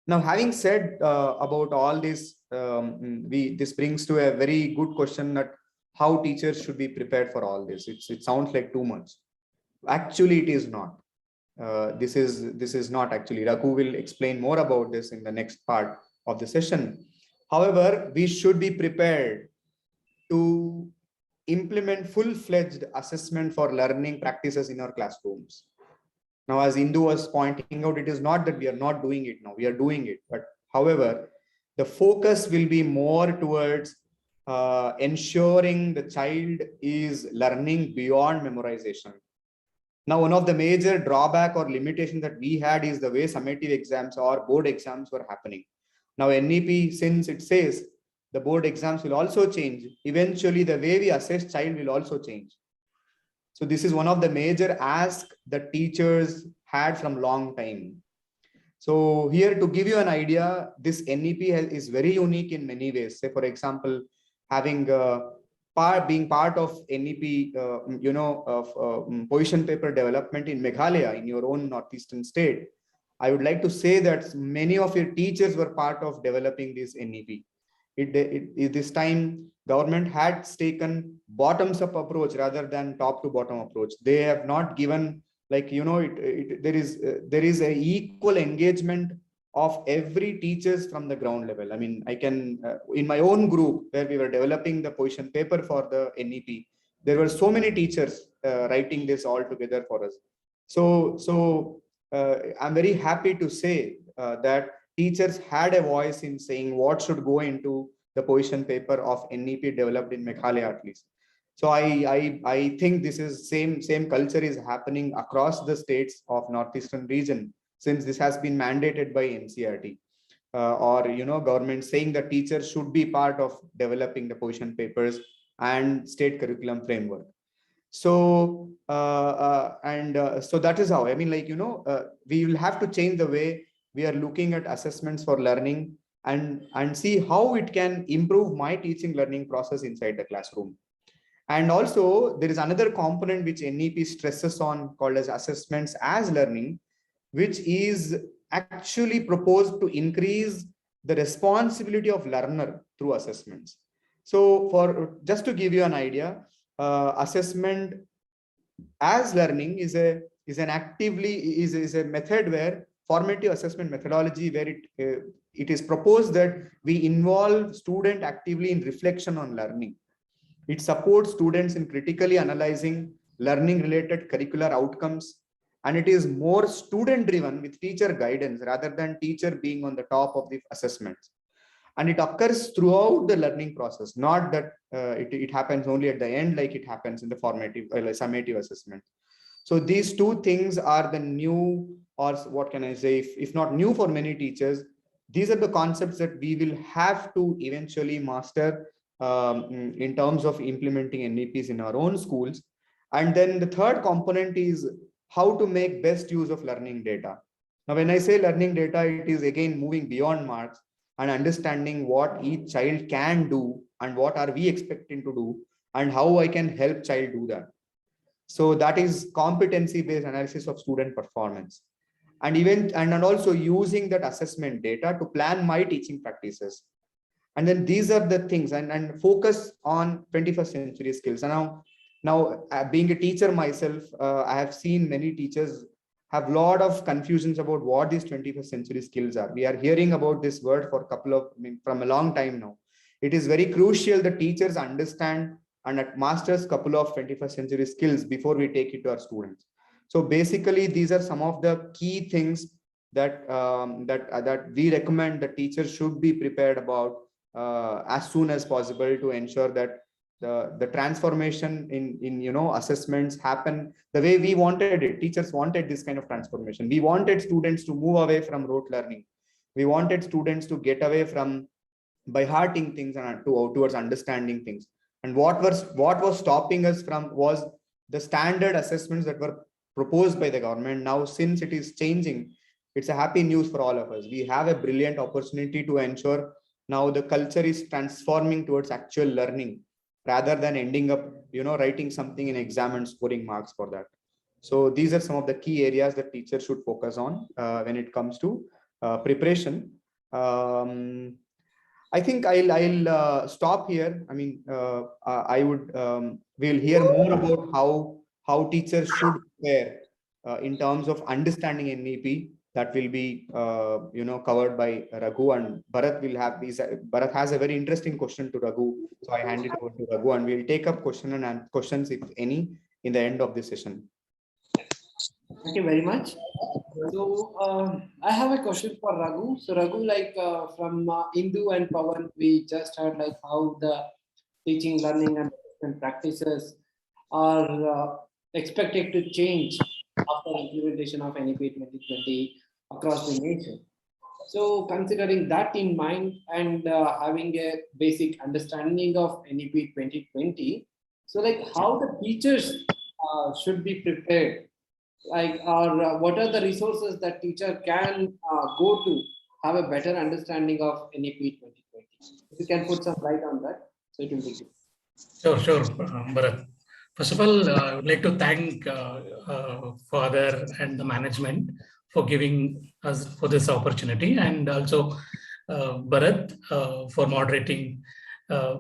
Now, having said about all this, this brings to a very good question that how teachers should be prepared for all this. It sounds like too much. Actually, it is not. This is not actually. Raghu will explain more about this in the next part of the session. However, we should be prepared to implement full-fledged assessment for learning practices in our classrooms. Now, as Indu was pointing out, it is not that we are not doing it now, we are doing it. But however, the focus will be more towards ensuring the child is learning beyond memorization. Now, one of the major drawback or limitations that we had is the way summative exams or board exams were happening. Now, NEP, since it says the board exams will also change, eventually the way we assess child will also change. So this is one of the major asks that teachers had from long time. So here, to give you an idea, this NEP is very unique in many ways. Say, for example, having being part of NEP, position paper development in Meghalaya, in your own northeastern state, I would like to say that many of your teachers were part of developing this NEP. This time, government had taken bottoms-up approach rather than top-to-bottom approach. They have not given, like, there is a equal engagement of every teachers from the ground level. I mean, I can in my own group where we were developing the position paper for the NEP, there were so many teachers writing this all together for us. So I'm very happy to say that teachers had a voice in saying what should go into the position paper of NEP developed in Meghalaya at least. So I think this is same culture is happening across the states of northeastern region, since this has been mandated by NCERT or government saying that teachers should be part of developing the position papers and state curriculum framework. So so that is how, I mean, like, we will have to change the way we are looking at assessments for learning and see how it can improve my teaching learning process inside the classroom. And also there is another component which NEP stresses on called as assessments as learning, which is actually proposed to increase the responsibility of learner through assessments. So for just to give you an idea, assessment as learning is a method where formative assessment methodology where it is proposed that we involve student actively in reflection on learning. It supports students in critically analyzing learning related curricular outcomes, and it is more student driven with teacher guidance rather than teacher being on the top of the assessments. And it occurs throughout the learning process, not that it happens only at the end like it happens in the formative summative assessment. So these two things are the new, or what can I say, if not new for many teachers, these are the concepts that we will have to eventually master in terms of implementing NEPs in our own schools. And then the third component is how to make best use of learning data. Now, when I say learning data, it is again moving beyond marks and understanding what each child can do and what are we expecting to do and how I can help child do that. So that is competency-based analysis of student performance. And also using that assessment data to plan my teaching practices. And then these are the things, and focus on 21st century skills. And now being a teacher myself, I have seen many teachers have a lot of confusions about what these 21st century skills are. We are hearing about this word for from a long time now. It is very crucial that teachers understand and masters couple of 21st century skills before we take it to our students. So basically, these are some of the key things that that we recommend that teachers should be prepared about as soon as possible to ensure that the transformation in assessments happen the way we wanted it. Teachers wanted this kind of transformation. We wanted students to move away from rote learning. We wanted students to get away from by hearting things and towards understanding things. And what was stopping us from was the standard assessments that were proposed by the government. Now, since it is changing, it's a happy news for all of us. We have a brilliant opportunity to ensure now the culture is transforming towards actual learning rather than ending up, writing something in exam and scoring marks for that. So these are some of the key areas that teachers should focus on when it comes to preparation. I think I'll stop here. I mean, I would we'll hear more about how teachers should prepare in terms of understanding NEP. That will be covered by Raghu, and Bharat will have these. Bharat has a very interesting question to Raghu, so I hand it over to Raghu, and we'll take up questions if any in the end of this session. Thank you very much. So I have a question for Raghu. So Raghu, like from Indu and Pawan, we just heard like how the teaching, learning, and assessment practices are expected to change after implementation of NEP 2020 across the nation. So considering that in mind and having a basic understanding of NEP 2020, so like how the teachers should be prepared, like or what are the resources that teacher can go to have a better understanding of NEP 2020? If you can put some light on that, so it will be good. Sure, Bharat. First of all, I would like to thank Father and the management for giving us for this opportunity, and also Bharat for moderating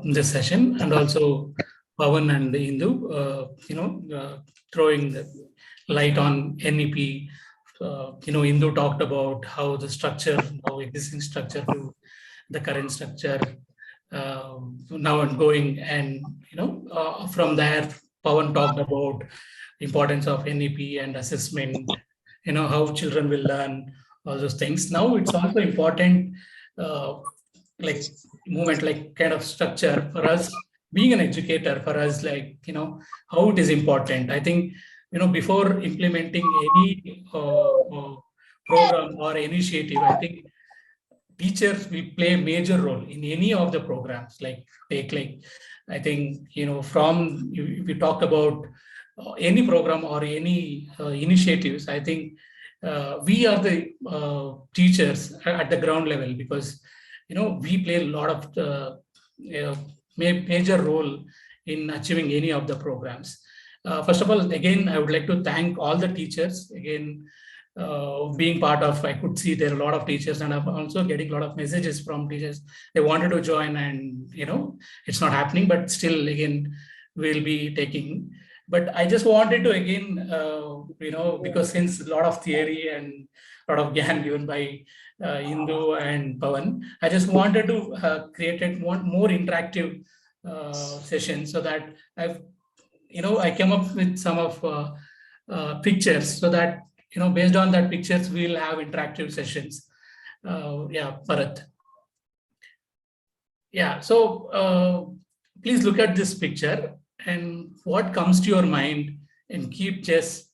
this session, and also Pawan and Indu, throwing the light on NEP. Indu talked about how the structure, how existing structure to the current structure now ongoing, and from there Pawan talked about importance of NEP and assessment, how children will learn, all those things. Now it's also important like movement, like kind of structure for us being an educator, for us, like how it is important. I think before implementing any program or initiative, I think teachers will play a major role in any of the programs. Like I think from if we talk about any program or any initiatives, I think we are the teachers at the ground level, because we play a lot of major role in achieving any of the programs. First of all, again, I would like to thank all the teachers again. Being part of, I could see there are a lot of teachers, and I'm also getting a lot of messages from teachers. They wanted to join, and it's not happening, but still, again, we'll be taking. But I just wanted to again, because since a lot of theory and a lot of gyan given by Indu and Pawan, I just wanted to create one more interactive session, so that I came up with some of pictures, so that based on that pictures, we'll have interactive sessions. Yeah, Bharat. Yeah, so please look at this picture, and what comes to your mind, and keep just,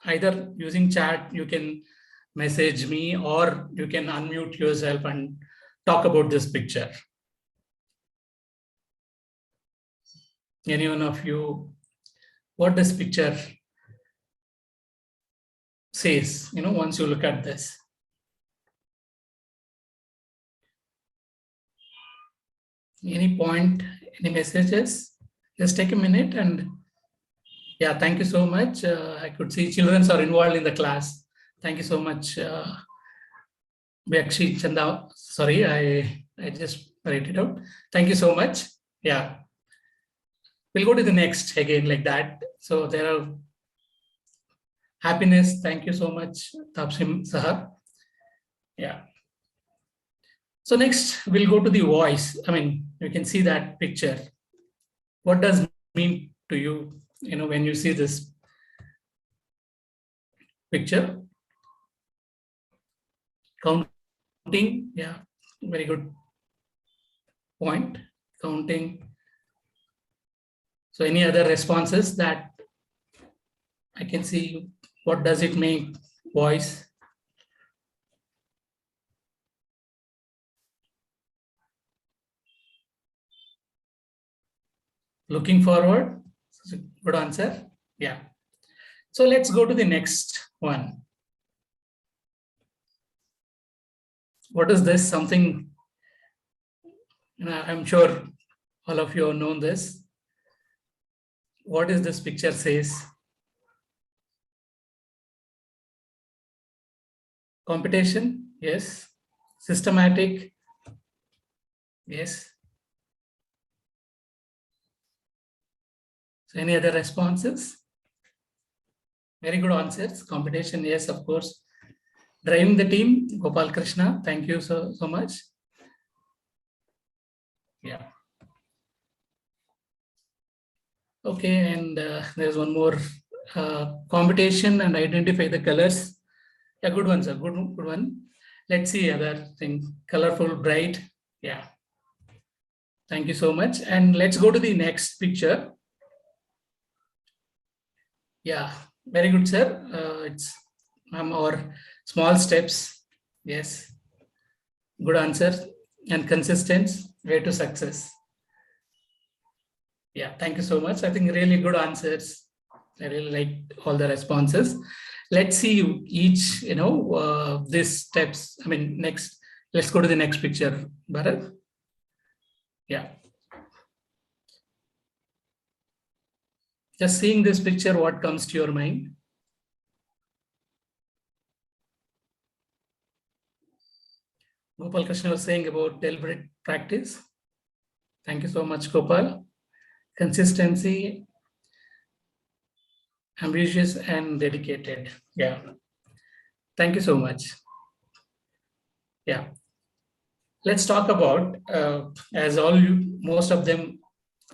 either using chat, you can message me, or you can unmute yourself and talk about this picture. Any one of you, what this picture says, once you look at this. Any point, any messages? Just take a minute. And yeah, thank you so much. I could see children are involved in the class. Thank you so much. Byakshi Chanda, sorry, I just write it out. Thank you so much. Yeah. We'll go to the next again like that. So there are happiness. Thank you so much, Tapsim Sahab. Yeah. So next we'll go to the voice. I mean, you can see that picture. What does it mean to you, when you see this picture? Counting, yeah, very good point. Counting. So any other responses that I can see? What does it mean? Voice. Looking forward. Good answer. Yeah. So let's go to the next one. What is this? Something, I'm sure all of you have known this. What is this picture says? Competition, yes. Systematic, yes. So any other responses? Very good answers. Competition, yes, of course. Driving the team, Gopal Krishna, thank you so much. Yeah. Okay, and there's one more, competition and identify the colors. Yeah, good one, sir. Good one. Let's see other thing. Colorful, bright. Yeah. Thank you so much. And let's go to the next picture. Yeah, very good, sir. It's our small steps. Yes. Good answer. And consistent way to success. Yeah, thank you so much. I think really good answers. I really like all the responses. Let's see each, these steps. I mean, next, let's go to the next picture, Bharat. Yeah. Just seeing this picture, what comes to your mind? Gopal Krishna was saying about deliberate practice. Thank you so much, Gopal. Consistency, ambitious and dedicated. Yeah. Thank you so much. Yeah. Let's talk about, as most of them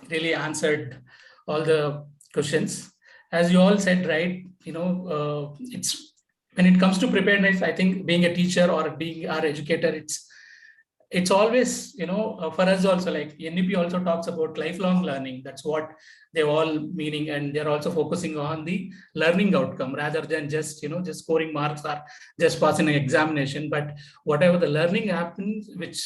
really answered all the questions. As you all said, right, it's when it comes to preparedness, I think being a teacher or being our educator, it's always, for us also, like NEP also talks about lifelong learning. That's what they're all meaning. And they're also focusing on the learning outcome rather than just, just scoring marks or just passing an examination. But whatever the learning happens, which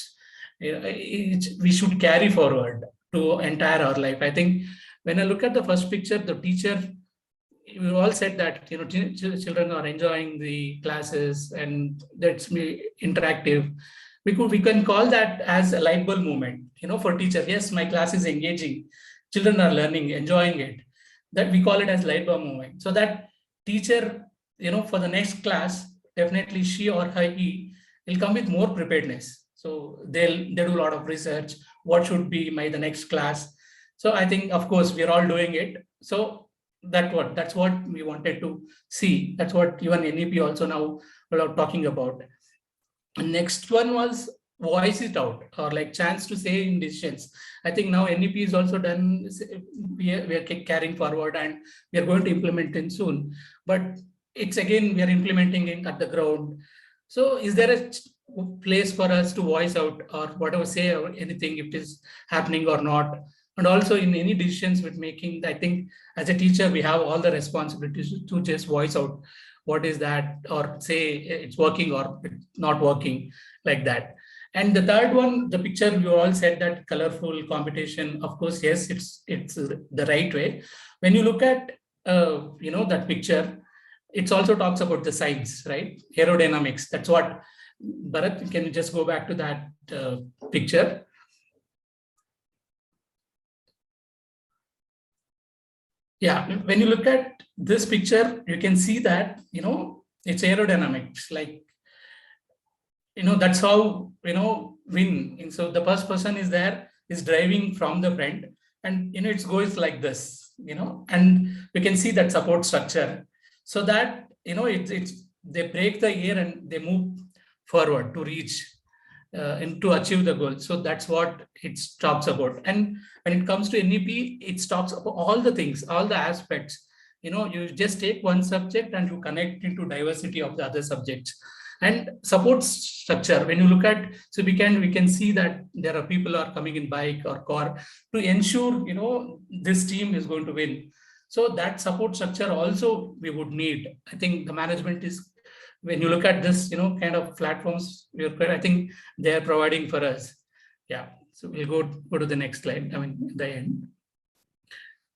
we should carry forward to entire our life. I think when I look at the first picture, the teacher, we all said that, children are enjoying the classes and that's interactive. We can call that as a light bulb moment, for teacher. Yes, my class is engaging. Children are learning, enjoying it. That we call it as light bulb moment. So that teacher, for the next class, definitely she or he will come with more preparedness. So they'll do a lot of research. What should be the next class? So I think, of course, we're all doing it. So that's what we wanted to see. That's what even NEP also now we're talking about. Next one was voice it out, or like chance to say in decisions. I think now NEP is also done. We are carrying forward and we are going to implement it soon. But it's again, we are implementing it at the ground. So is there a place for us to voice out or whatever, say or anything, if it is happening or not? And also in any decisions with making, I think as a teacher, we have all the responsibilities to just voice out what is that, or say it's working or it's not working, like that. And the third one, the picture, you all said that colorful competition. Of course, yes, it's the right way. When you look at, that picture, it also talks about the science, right? Aerodynamics. That's what, Bharat, can you just go back to that picture? Yeah, when you look at this picture, you can see that, it's aerodynamics, like, that's how, win. And so the first person is driving from the front and, it goes like this, and we can see that support structure so that, they break the air and they move forward to reach and to achieve the goal. So that's what it talks about. And when it comes to NEP, it talks about all the things, all the aspects. You just take one subject and you connect it to diversity of the other subjects. And support structure, when you look at, so we can see that there are people are coming in bike or car to ensure, this team is going to win. So that support structure also we would need. I think the management is, when you look at this, kind of platforms, I think they are providing for us. Yeah. So we'll go to the next slide. I mean, the end.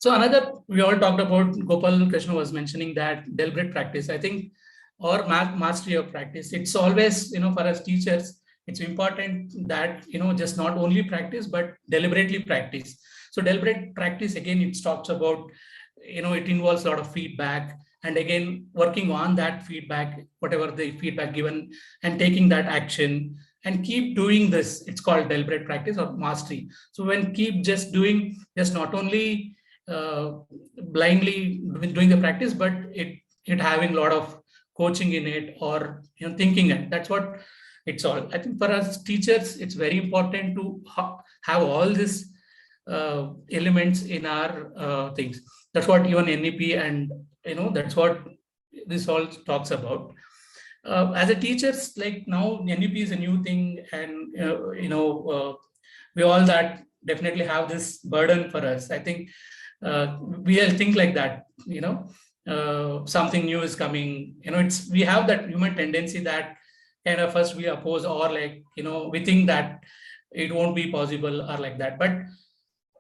So another, we all talked about, Gopal Krishna was mentioning that deliberate practice, I think, or mastery of practice. It's always, for us teachers, it's important that, just not only practice, but deliberately practice. So deliberate practice, again, it talks about, it involves a lot of feedback, and again, working on that feedback, whatever the feedback given, and taking that action and keep doing this. It's called deliberate practice or mastery. So when keep just doing, just not only blindly doing the practice, but it having a lot of coaching in it, or thinking it. That's what it's all. I think for us teachers, it's very important to have all these elements in our things. That's what even NEP, and that's what this all talks about. As a teachers, like now NEP is a new thing, and we all that definitely have this burden for us. I think we all think like that, something new is coming. We have that human tendency that kind of first we oppose, or like, we think that it won't be possible or like that. But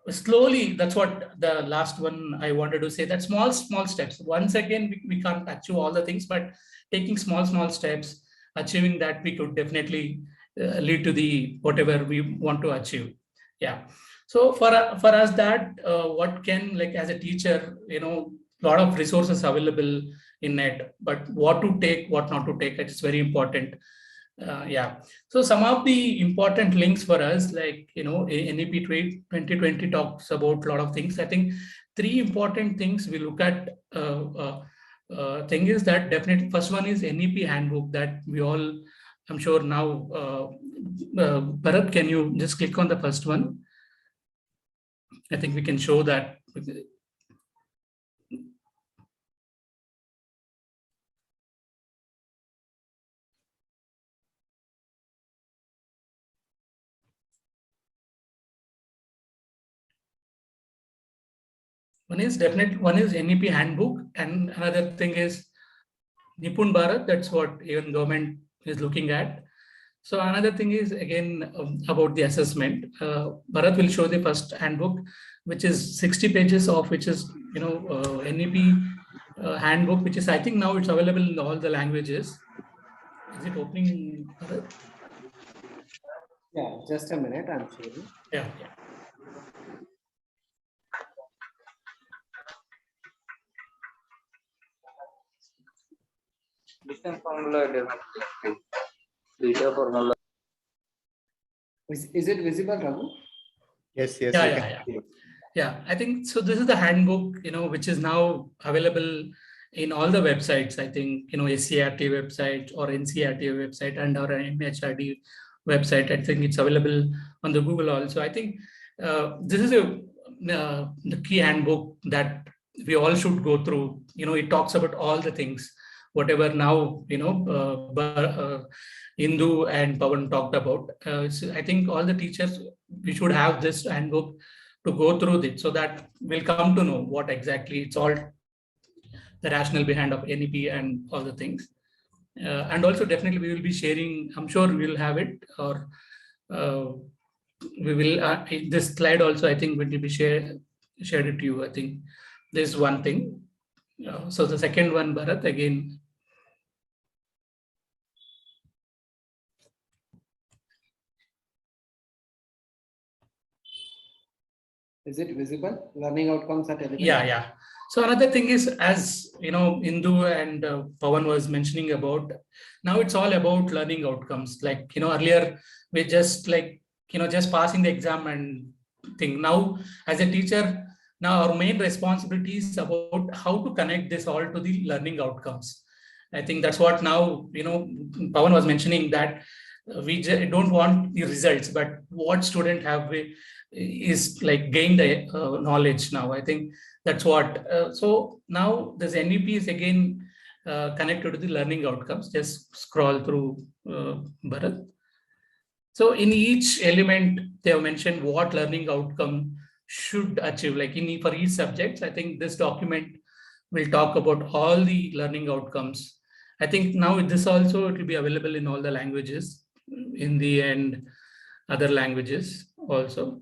slowly, that's what the last one I wanted to say, that small steps. Once again, we can't achieve all the things, but taking small steps, achieving that, we could definitely lead to the whatever we want to achieve. Yeah. So for us that what can, like as a teacher, lot of resources available in net, but what to take, what not to take, it's very important. Yeah. So some of the important links for us, like, NEP 2020 talks about a lot of things. I think three important things we look at. Thing is that definitely first one is NEP handbook that we all, I'm sure now, Bharat, can you just click on the first one? I think we can show that. One is NEP handbook, and another thing is Nipun Bharat. That's what even government is looking at. So another thing is again about the assessment. Bharat will show the first handbook, which is 60 pages of, which is NEP handbook, which is, I think now it's available in all the languages. Is it opening, Bharat? Yeah, just a minute, I'm sharing. Yeah. Is it visible, Raghu? Yes. Yeah, I think so. This is the handbook, which is now available in all the websites. I think, SCRT website or NCRT website and our MHRD website. I think it's available on the Google also. I think this is the key handbook that we all should go through. It talks about all the things, whatever now, Indu and Pawan talked about. So I think all the teachers, we should have this handbook to go through it, so that we'll come to know what exactly it's all, the rationale behind of NEP and all the things. And also definitely we will be sharing, I'm sure we'll have it, or we will, this slide also, I think, will be shared it to you. I think there's one thing. So the second one, Bharat, again. Is it visible? Learning outcomes at Element? Yeah. So another thing is, as Indu and Pawan was mentioning about, now it's all about learning outcomes. Like, earlier we just like, just passing the exam and thing. Now, as a teacher, now our main responsibility is about how to connect this all to the learning outcomes. I think that's what now, Pawan was mentioning, that we don't want the results, but what student have is like gain the knowledge now. I think that's what. So now this NEP is again connected to the learning outcomes. Just scroll through, Bharat. So in each element, they have mentioned what learning outcome should achieve. Like for each subject, I think this document will talk about all the learning outcomes. I think now this also, it will be available in all the languages, Hindi and other languages also.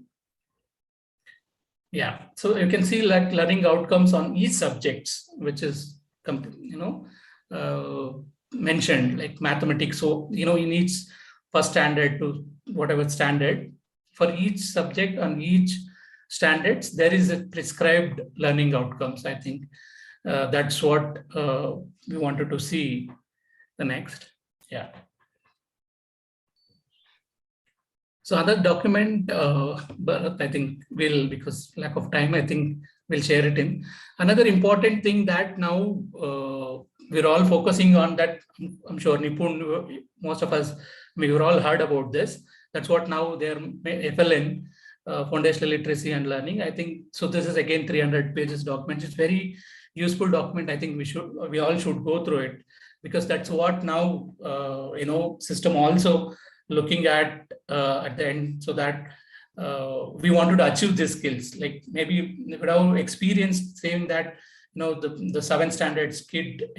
Yeah, so you can see like learning outcomes on each subjects, which is mentioned, like mathematics. So in each first standard to whatever standard, for each subject on each standards, there is a prescribed learning outcomes. I think that's what we wanted to see. The next, yeah. So other document, but I think because lack of time, I think we'll share it in. Another important thing that now we're all focusing on that, I'm sure Nipun, most of us, we've all heard about this. That's what now they're FLN, Foundational Literacy and Learning. I think, so this is again 300 pages document. It's very useful document. I think we all should go through it, because that's what now, system also looking at the end, so that we wanted to achieve these skills. Like maybe without experience saying that, the 7th standards kid,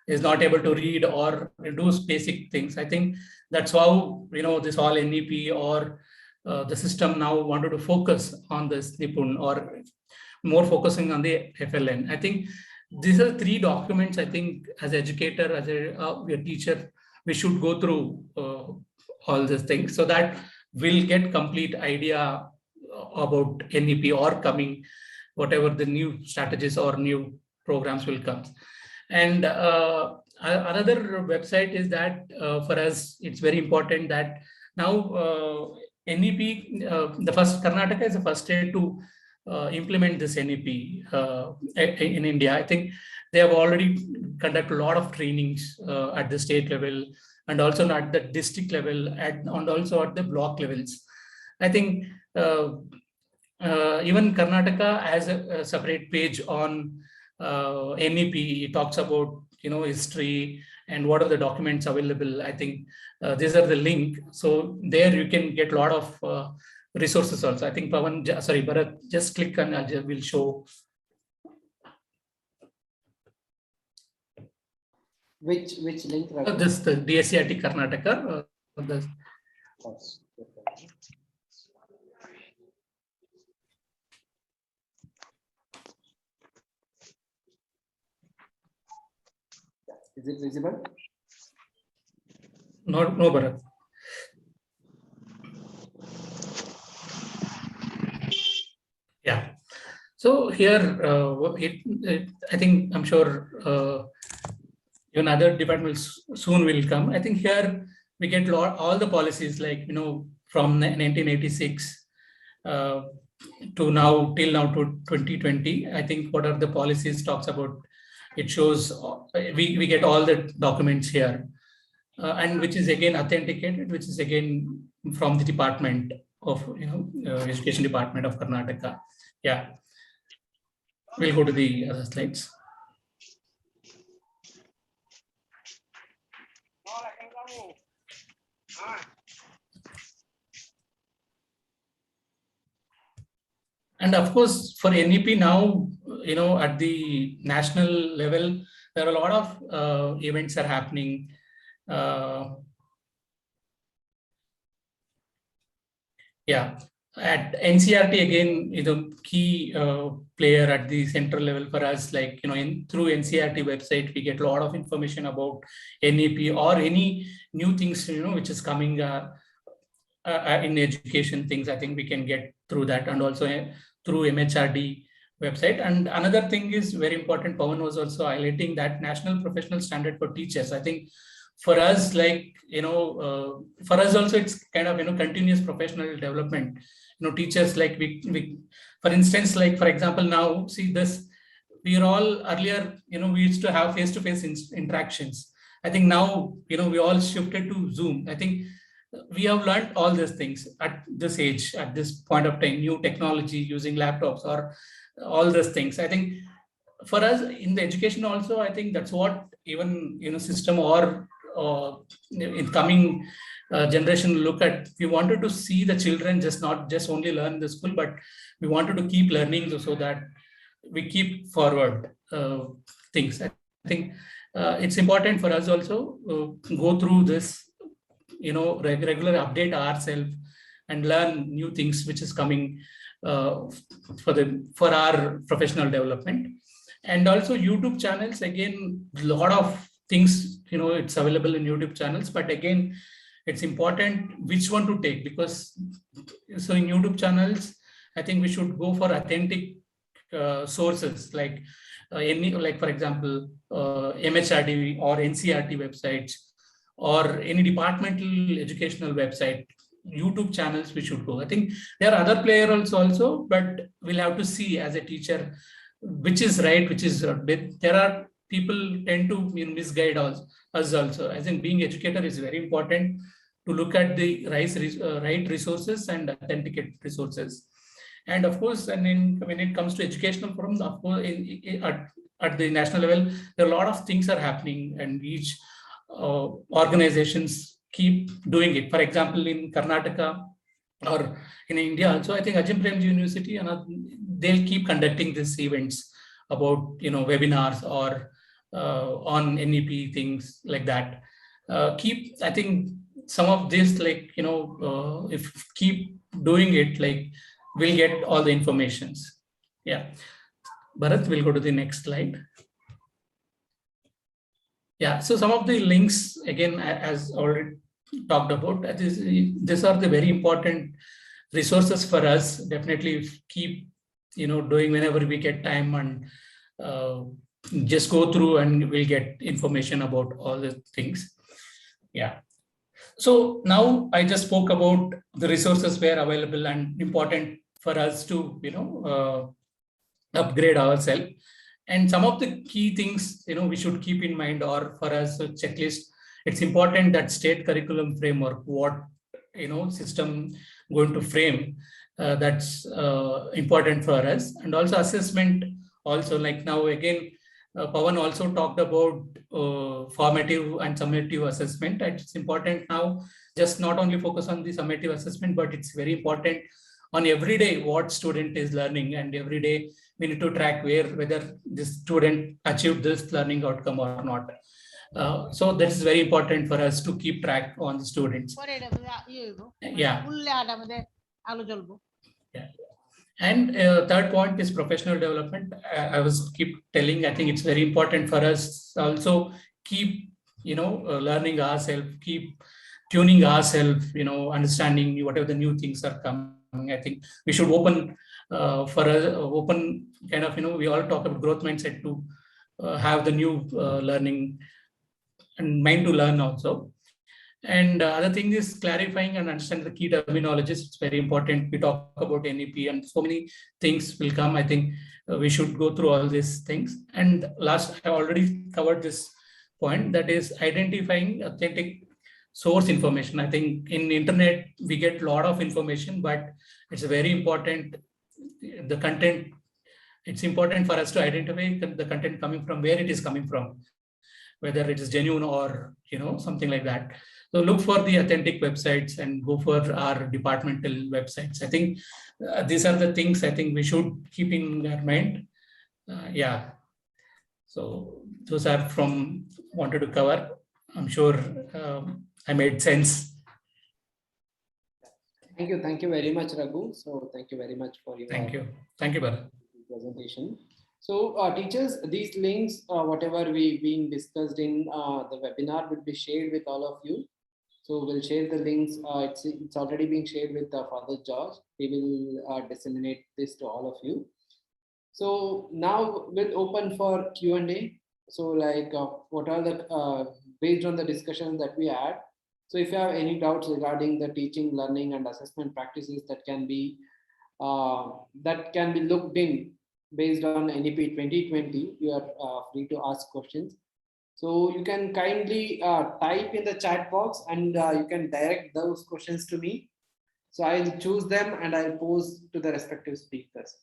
is not able to read or do basic things. I think that's how, this all NEP or the system now wanted to focus on this Nipun, or more focusing on the FLN. I think these are 3 documents, I think, as an educator, as a teacher, we should go through all these things, so that we'll get complete idea about NEP or coming, whatever the new strategies or new programs will come. And another website is that for us, it's very important that now NEP, the first, Karnataka is the first state to implement this NEP in India. I think they have already conducted a lot of trainings at the state level, and also at the district level, and also at the block levels. I think even Karnataka has a separate page on NEP. It talks about history and what are the documents available. I think these are the link. So there you can get a lot of resources also. I think Bharat, just click and we'll show. Which link? This the DSCRT Karnataka. Is it visible? No, Bharat. Yeah. So here, I think, I'm sure even other departments soon will come. I think here we get all the policies, like, from 1986 to now, till now to 2020. I think what are the policies talks about, it shows, we get all the documents here, and which is again authenticated, which is again from the department of, Education Department of Karnataka. Yeah. We'll go to the other slides. And of course, for NEP now, at the national level, there are a lot of events are happening. Yeah, at NCRT again is a key player at the central level for us. Like, through NCRT website, we get a lot of information about NEP or any new things, which is coming in education things. I think we can get through that, and also through MHRD website. And another thing is very important, Pawan was also highlighting that National Professional Standard for Teachers. I think for us, like, for us also, it's kind of, continuous professional development. Teachers, like we for instance, like, for example, now see this, we are all earlier, we used to have face-to-face interactions. I think now, we all shifted to Zoom. I think we have learned all these things at this age, at this point of time, new technology, using laptops or all these things. I think for us in the education also, I think that's what even, system or in coming generation look at. We wanted to see the children not just only learn in the school, but we wanted to keep learning so that we keep forward things. I think it's important for us also go through this, regular update ourselves and learn new things which is coming for our professional development. And also YouTube channels, again, a lot of things, it's available in YouTube channels, but again, it's important which one to take, because so in YouTube channels, I think we should go for authentic sources, like for example, MHRD or NCRT websites, or any departmental educational website. YouTube channels we should go. I think there are other players also, but we'll have to see as a teacher which is right, which is there are people tend to misguide us also. As in, being educator is very important to look at the right resources and authenticate resources. And of course, and when it comes to educational forums, of course, at the national level, there are a lot of things are happening, and each organizations keep doing it. For example, in Karnataka or in India also, I think Ajim Premji University, they'll keep conducting these events about webinars or on NEP, things like that. I think some of this, like if keep doing it, like we'll get all the informations. Yeah, Bharat, we'll go to the next slide. Yeah, so some of the links, again, as already talked about, these are the very important resources for us. Definitely keep doing whenever we get time, and just go through and we'll get information about all the things. Yeah. So now I just spoke about the resources were available and important for us to upgrade ourselves. And some of the key things we should keep in mind, or for us a checklist. It's important that state curriculum framework, what system going to frame, that's important for us. And also assessment, also, like now again, Pawan also talked about formative and summative assessment. And it's important now just not only focus on the summative assessment, but it's very important on every day what student is learning, and every day we need to track whether this student achieved this learning outcome or not. So this is very important for us to keep track on the students. Yeah. Yeah. And third point is professional development. I was keep telling, I think it's very important for us also keep learning ourselves, keep tuning ourselves, understanding whatever the new things are coming. I think we should open for a open kind of, we all talk about growth mindset to have the new learning and mind to learn also. And other thing is clarifying and understand the key terminologies. It's very important. We talk about NEP and so many things will come. I think we should go through all these things. And last, I already covered this point, that is identifying authentic source information. I think in internet, we get a lot of information, but it's very important, the content, it's important for us to identify the content coming from, where it is coming from, whether it is genuine or, something like that. So look for the authentic websites and go for our departmental websites. I think these are the things I think we should keep in our mind. Yeah. So those are from wanted to cover. I'm sure I made sense. Thank you very much, Raghu. So thank you very much for your Thank you, Bharat. Presentation. So teachers, these links, whatever we being discussed in the webinar will be shared with all of you. So we'll share the links. It's already being shared with Father George. He will disseminate this to all of you. So now we'll open for Q&A. So like what are the, based on the discussion that we had. So if you have any doubts regarding the teaching, learning and assessment practices that can be looked in based on NEP 2020, you are free to ask questions. So you can kindly type in the chat box and you can direct those questions to me. So I'll choose them and I'll pose to the respective speakers.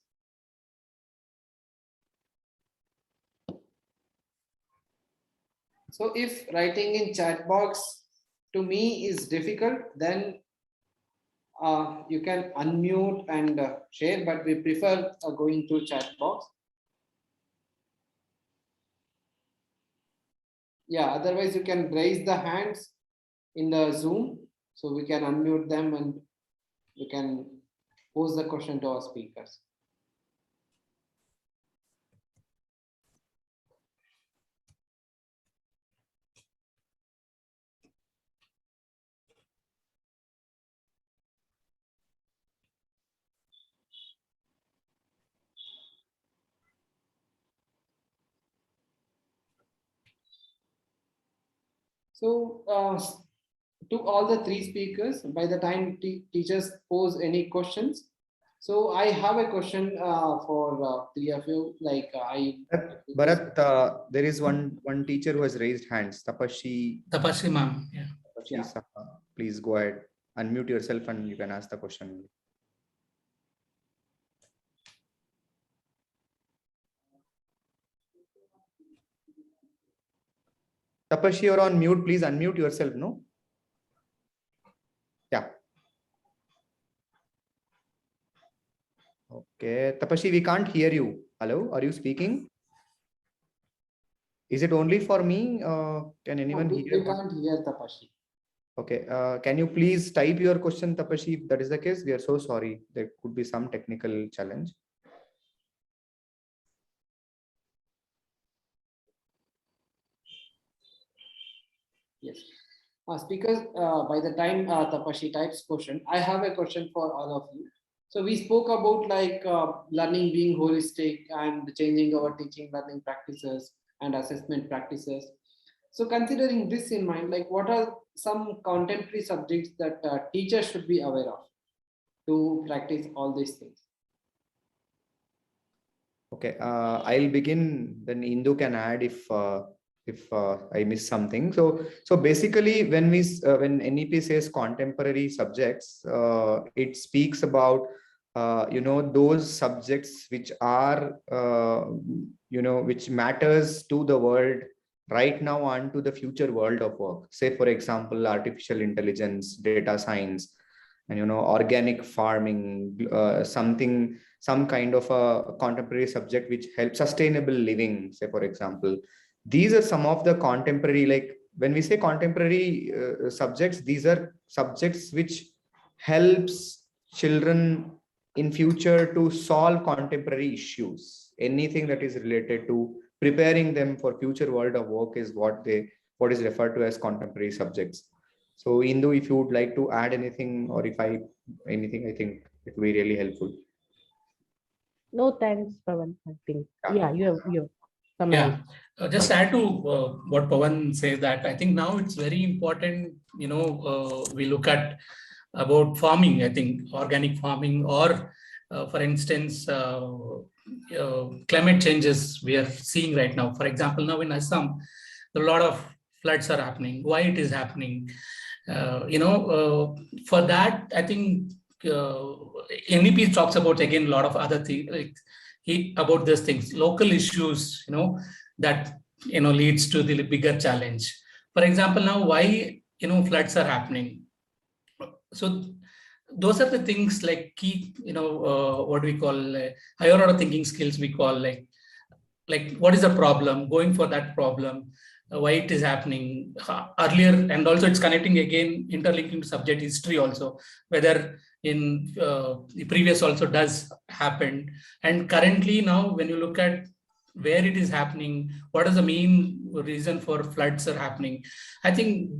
So if writing in chat box to me is difficult, then you can unmute and share, but we prefer going through chat box. Yeah, otherwise you can raise the hands in the Zoom, so we can unmute them and we can pose the question to our speakers. So to all the three speakers, by the time teachers pose any questions, so I have a question for three of you. Like Bharat, there is one teacher who has raised hands. Tapashi ma'am. Yeah. Yeah. Saha. Please go ahead, unmute yourself, and you can ask the question. Tapashi, you're on mute. Please unmute yourself. No. Yeah. Okay, Tapashi, we can't hear you. Hello, are you speaking? Is it only for me? Can anyone hear? We can't hear Tapashi. Okay, can you please type your question, Tapashi? If that is the case, we are so sorry. There could be some technical challenge. Yes. Speakers, by the time Tapashi types question, I have a question for all of you. So we spoke about like learning being holistic and changing our teaching learning practices and assessment practices. So considering this in mind, like what are some contemporary subjects that teachers should be aware of to practice all these things? Okay, I'll begin. Then Indu can add if I miss something. So basically, when NEP says contemporary subjects, it speaks about those subjects which are which matters to the world right now and to the future world of work. Say, for example, artificial intelligence, data science, and organic farming, some kind of a contemporary subject which helps sustainable living. Say, for example, these are some of the contemporary, like when we say contemporary subjects, these are subjects which helps children in future to solve contemporary issues. Anything that is related to preparing them for future world of work is what is referred to as contemporary subjects. So Indu, if you would like to add anything, or if anything, I think it will be really helpful. No, thanks, Pawan. I think, yeah, you have summarized. Yeah, just add to what Pawan says, that I think now it's very important, we look at about farming, I think organic farming, or for instance, climate changes we are seeing right now. For example, now in Assam, a lot of floods are happening. Why it is happening? For that, I think NEP talks about again a lot of other things, like about these things, local issues, that leads to the bigger challenge. For example, now why floods are happening. So those are the things like key, what we call higher order thinking skills. We call like what is the problem, going for that problem, why it is happening earlier, and also it's connecting again, interlinking to subject history also, whether in the previous also does happen, and currently now when you look at where it is happening, what is the main reason for floods are happening. I think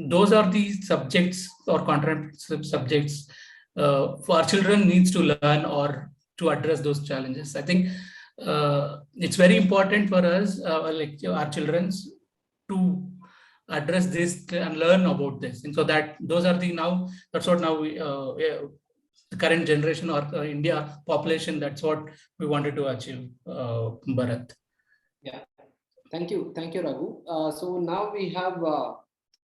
those are the subjects or content subjects for our children needs to learn or to address those challenges. I think it's very important for us, like our children's, to address this and learn about this, and so that those are the that's what now we the current generation or India population, that's what we wanted to achieve. Bharat. Yeah, thank you, Raghu. So now we have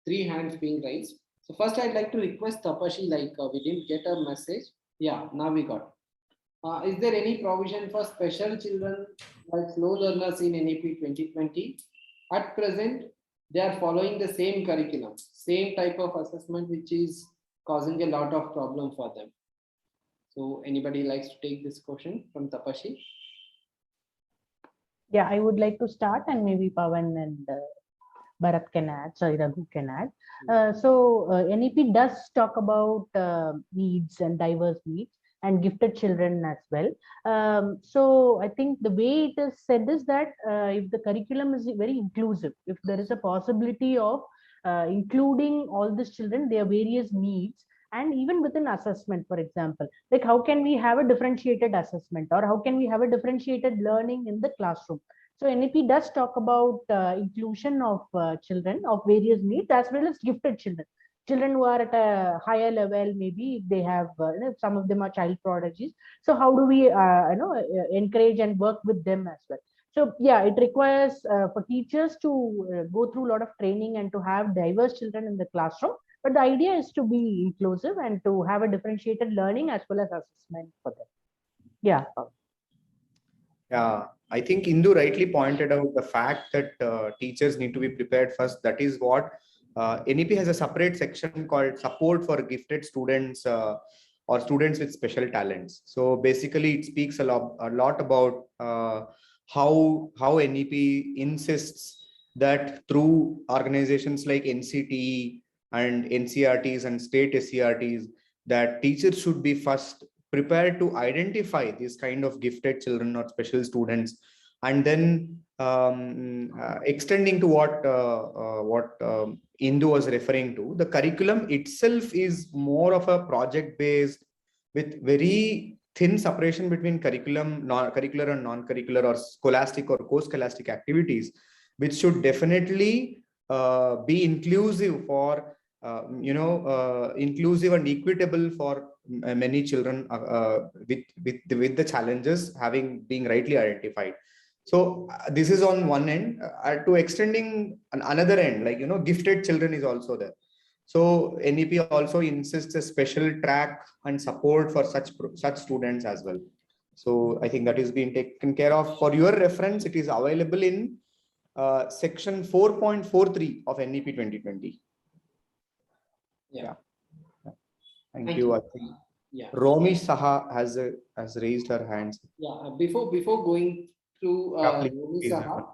3 hands being raised. So first I'd like to request Tapashi, like we didn't get a message. Yeah, now we got. Is there any provision for special children like slow learners in NEP 2020? At present, they are following the same curriculum, same type of assessment, which is causing a lot of problem for them. So anybody likes to take this question from Tapashi? Yeah, I would like to start, and maybe Pawan and Bharat can add, sorry, Raghu can add. So NEP does talk about needs and diverse needs. and gifted children as well. So I think the way it is said is that if the curriculum is very inclusive, if there is a possibility of including all these children, their various needs, and even within assessment, for example, like how can we have a differentiated assessment, or how can we have a differentiated learning in the classroom? So NEP does talk about inclusion of children of various needs as well as gifted children. Children who are at a higher level, maybe they have, some of them are child prodigies. So how do we, encourage and work with them as well? So yeah, it requires for teachers to go through a lot of training and to have diverse children in the classroom. But the idea is to be inclusive and to have a differentiated learning as well as assessment for them. Yeah. Yeah, I think Indu rightly pointed out the fact that teachers need to be prepared first. That is what NEP has a separate section called support for gifted students or students with special talents. So basically, it speaks a lot about how NEP insists that through organizations like NCTE and NCRTs and state SCRTs, that teachers should be first prepared to identify these kind of gifted children or special students, and then extending to what Indu was referring to, the curriculum itself is more of a project based with very thin separation between curricular and non-curricular or scholastic or co-scholastic activities, which should definitely be inclusive for inclusive and equitable for many children with the challenges having being rightly identified. So this is on one end. To extending another end, like gifted children is also there. So NEP also insists a special track and support for such students as well. So I think that is being taken care of. For your reference, it is available in section 4.43 of NEP 2020. Yeah. Thank you. I think Romi Saha has raised her hands. Yeah. Before going through Romi Saha,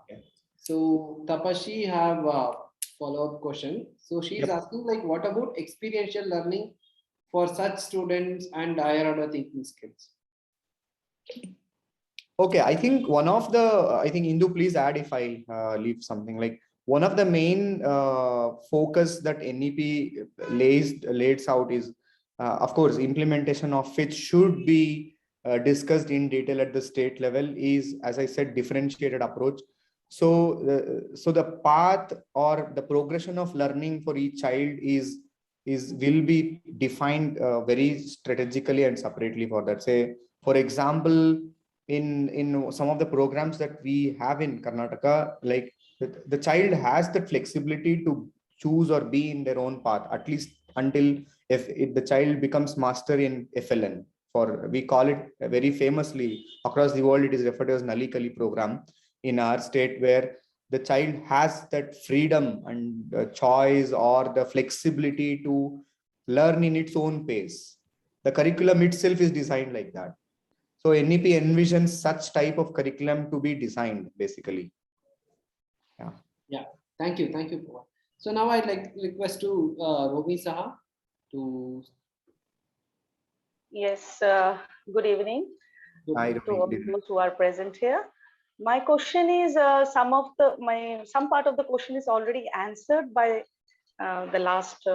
so Tapashi have a follow-up question. So she's asking, like, what about experiential learning for such students and higher order thinking skills? Okay, I think Indu, please add if I leave something. Like one of the main focus that NEP lays out is, of course, implementation of which should be discussed in detail at the state level is, as I said, differentiated approach. So the path or the progression of learning for each child will be defined very strategically and separately for that. Say, for example, in some of the programs that we have in Karnataka, like the child has the flexibility to choose or be in their own path, at least until if the child becomes master in FLN. We call it very famously across the world, it is referred to as Nali Kali program in our state, where the child has that freedom and choice or the flexibility to learn in its own pace. The curriculum itself is designed like that. So NEP envisions such type of curriculum to be designed, basically. Yeah. Thank you. So now I'd like to request to Romi Saha to. Yes. Good evening Hi, to all those who are present here. My question is some part of the question is already answered by the last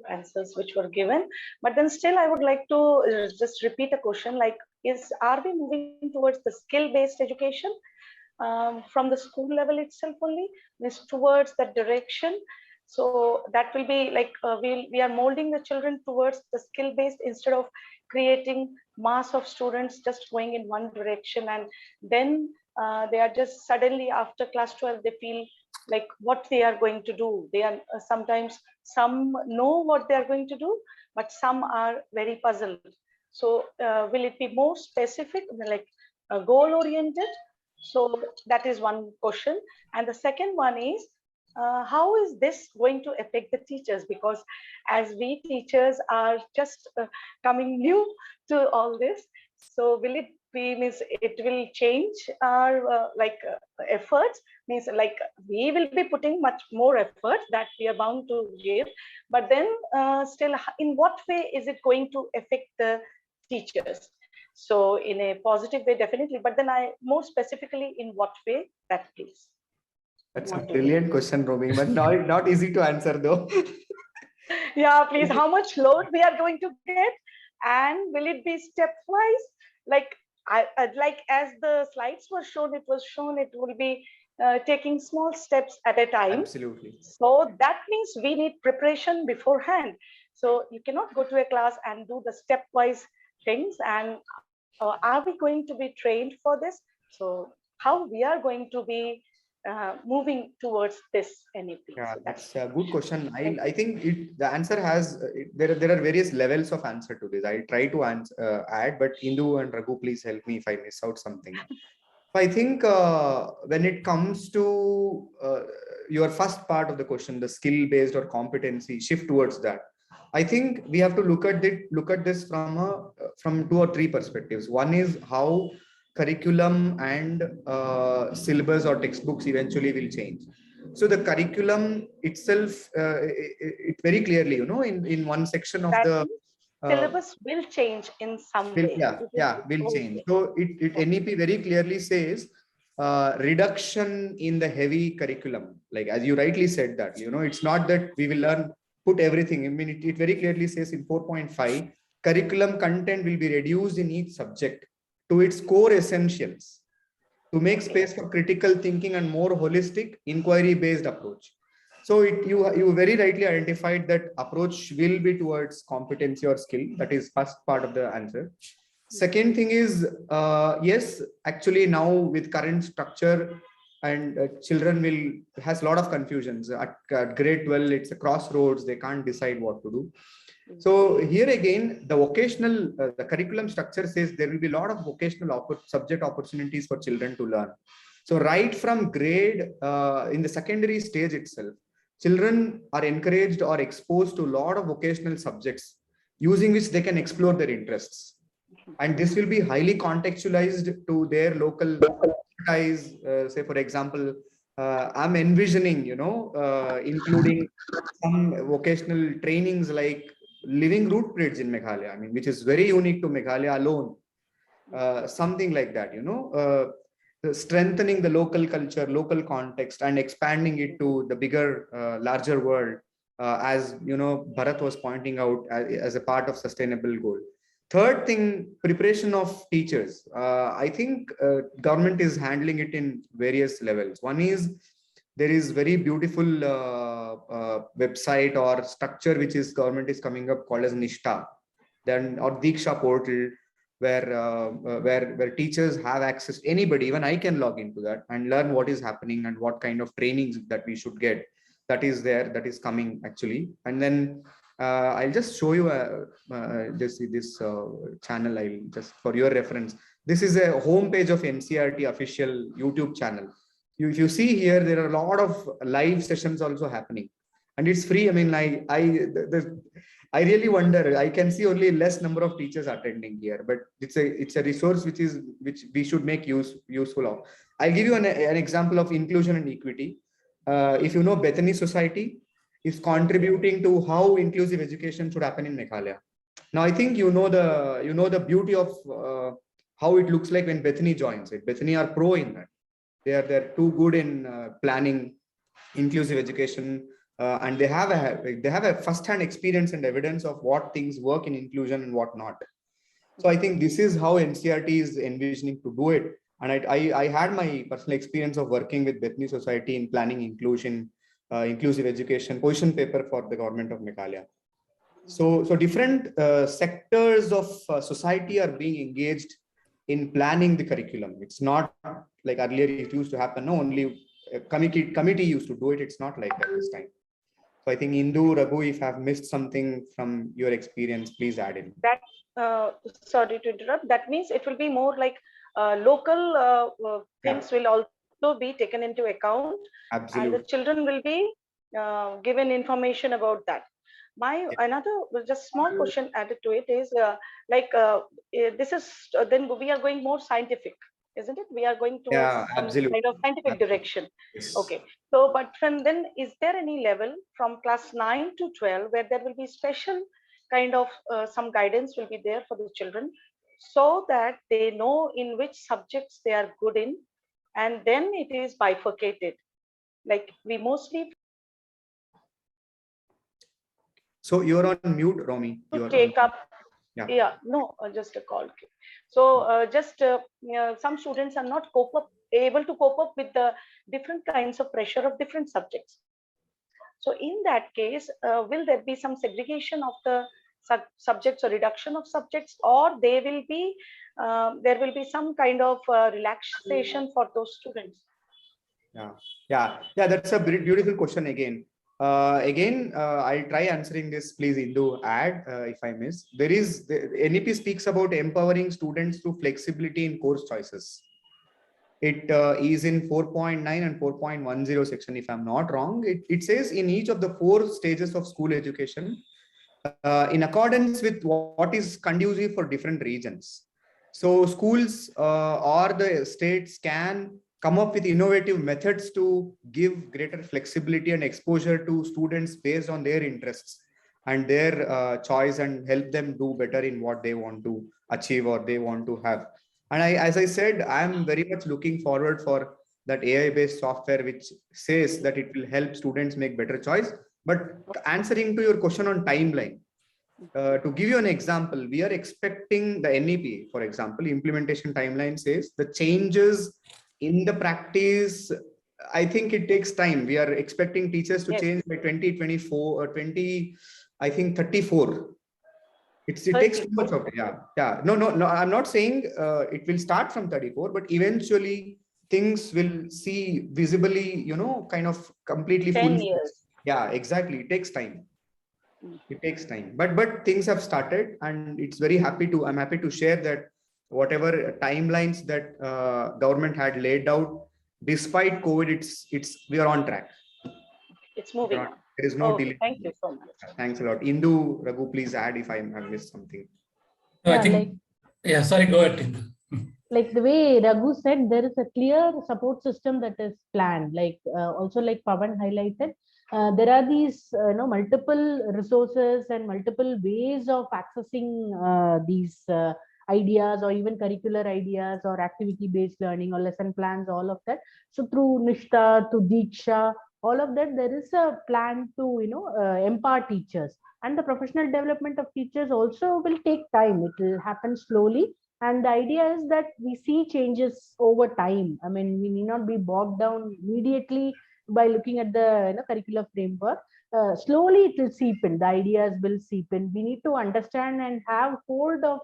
answers which were given, but then still I would like to just repeat a question, like, are we moving towards the skill-based education from the school level itself only, means towards that direction? So that will be like we are molding the children towards the skill-based instead of creating mass of students just going in one direction, and then they are just suddenly after class 12 they feel like what they are going to do. They are sometimes, some know what they are going to do, but some are very puzzled. So will it be more specific, like goal oriented? So that is one question. And the second one is, how is this going to affect the teachers? Because as we teachers are just coming new to all this, so will it be, means it will change our efforts, means like we will be putting much more effort that we are bound to give, but then still in what way is it going to affect the teachers. So in a positive way, definitely. But then more specifically, in what way? That please. That's a brilliant question, Romy, but not easy to answer though. Yeah, please. How much load we are going to get, and will it be stepwise? Like like as the slides were shown, it was shown it will be taking small steps at a time. Absolutely. So that means we need preparation beforehand. So you cannot go to a class and do the stepwise things. And are we going to be trained for this? So how we are going to be moving towards this NEP? Yeah, So that's a good question. Thank I think the answer has there are various levels of answer to this. I try to add, but Indu and Raghu, please help me if I miss out something. I think when it comes to your first part of the question, the skill based or competency shift towards that, I think we have to look at this from 2 or 3 perspectives. One is how curriculum and syllabus or textbooks eventually will change. So the curriculum itself, it very clearly, in one section of the syllabus will change in some way. Will change. So it NEP very clearly says reduction in the heavy curriculum. Like as you rightly said that, it's not that we will put everything. I mean, it very clearly says in 4.5, curriculum content will be reduced in each subject to its core essentials to make space for critical thinking and more holistic inquiry-based approach. So you very rightly identified that approach will be towards competency or skill. That is first part of the answer. Second thing is, yes, actually now with current structure and children has a lot of confusions. At grade 12, it's a crossroads. They can't decide what to do. So here again, the curriculum structure says there will be a lot of vocational subject opportunities for children to learn. So right from grade, in the secondary stage itself, children are encouraged or exposed to a lot of vocational subjects using which they can explore their interests. And this will be highly contextualized to their local expertise. Say, for example, I'm envisioning, including some vocational trainings like living root bridge in Meghalaya, I mean, which is very unique to Meghalaya alone. Something like that, strengthening the local culture, local context, and expanding it to the bigger, larger world, as Bharat was pointing out as a part of sustainable goal. Third thing, preparation of teachers. I think government is handling it in various levels. One is there is very beautiful website or structure which is government is coming up called as Nishta, then or Diksha portal, where teachers have access. Anybody, even I can log into that and learn what is happening and what kind of trainings that we should get. That is there. That is coming actually, and then. I'll just show you this channel. I'll just for your reference. This is a home page of NCERT official YouTube channel. If you see here, there are a lot of live sessions also happening, and it's free. I mean, I really wonder. I can see only less number of teachers attending here, but it's a resource which we should make useful of. I'll give you an example of inclusion and equity. If you know Bethany Society is contributing to how inclusive education should happen in Meghalaya. Now, I think you know the beauty of how it looks like when Bethany joins it. Bethany are pro in that. They're too good in planning inclusive education, and they have a first-hand experience and evidence of what things work in inclusion and what not. So I think this is how NCERT is envisioning to do it. And I had my personal experience of working with Bethany Society in planning inclusion. Inclusive education position paper for the government of Meghalaya. So different sectors of society are being engaged in planning the curriculum. It's not like earlier it used to happen. No, only a committee used to do it. It's not like that this time. So I think Indu, Raghu, if I've missed something from your experience, please add in. That sorry to interrupt. That means it will be more like local things will also be taken into account. Absolutely. And the children will be given information about that. Another just small question added to it is this is then we are going more scientific, isn't it? We are going towards some kind of scientific direction. Yes. Okay. So, but then is there any level from class 9 to 12 where there will be special kind of some guidance will be there for the children, so that they know in which subjects they are good in, and then it is bifurcated. Like we mostly So you're on mute, Romy. to You're take on. up. Yeah. Yeah, no, just a call. So some students are not able to cope up with the different kinds of pressure of different subjects. So in that case, will there be some segregation of the subjects or reduction of subjects, or there will be some kind of relaxation for those students? Yeah. That's a very beautiful question again. I'll try answering this. Please, Indu, add if I miss. The NEP speaks about empowering students through flexibility in course choices. It is in 4.9 and 4.10 section, if I'm not wrong. It says in each of the 4 stages of school education, in accordance with what is conducive for different regions. So schools or the states can come up with innovative methods to give greater flexibility and exposure to students based on their interests and their choice, and help them do better in what they want to achieve or they want to have. And as I said, I'm very much looking forward for that AI-based software, which says that it will help students make better choice. But answering to your question on timeline, to give you an example, we are expecting the NEP, for example, implementation timeline says the changes in the practice, I think it takes time. We are expecting teachers to change by 2024 or 34. It takes too much of it. Yeah. No. I'm not saying it will start from 34, but eventually things will see visibly, kind of completely 10 years. Yeah, exactly. It takes time. It takes time, but things have started, and I'm happy to share that whatever timelines that government had laid out, despite COVID, we are on track. It's moving on. There is no delay. Thank you so much. Thanks a lot. Indu, Raghu, please add if I have missed something. No, I think, sorry, go ahead, Indu. Like the way Raghu said, there is a clear support system that is planned. Like also like Pawan highlighted, there are these multiple resources and multiple ways of accessing these ideas, or even curricular ideas, or activity based learning, or lesson plans, all of that. So through Nishta to Diksha, all of that, there is a plan to empower teachers. And the professional development of teachers also will take time. It will happen slowly, and the idea is that we see changes over time. I mean, we need not be bogged down immediately by looking at the curricular framework. Slowly it will seep in, the ideas will seep in. We need to understand and have hold of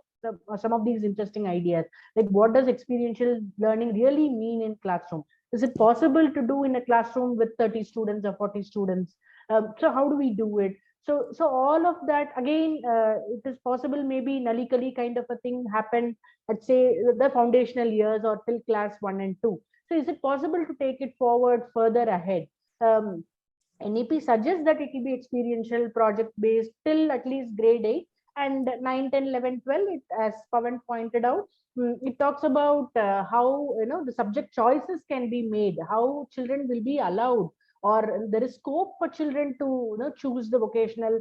some of these interesting ideas. Like, what does experiential learning really mean in classroom? Is it possible to do in a classroom with 30 students or 40 students? So how do we do it? So all of that, again, it is possible maybe Nali Kali kind of a thing happened at, say, the foundational years or till class 1 and 2. So is it possible to take it forward further ahead? NEP suggests that it will be experiential, project based till at least grade 8, and 9, 10, 11, 12, as Pawan pointed out, it talks about how the subject choices can be made, how children will be allowed, or there is scope for children to choose the vocational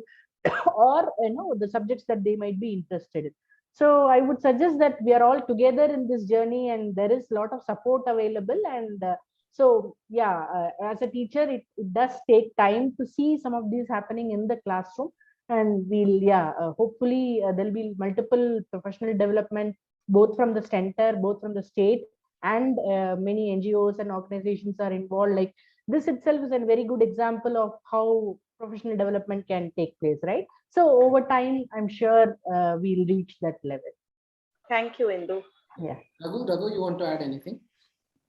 or the subjects that they might be interested in. So I would suggest that we are all together in this journey, and there is a lot of support available. And as a teacher, it does take time to see some of these happening in the classroom. And hopefully there'll be multiple professional development, both from the center, both from the state, and many NGOs and organizations are involved. Like, this itself is a very good example of how professional development can take place, right? So over time, I'm sure we'll reach that level. Thank you, Indu. Yeah. Raghu, you want to add anything?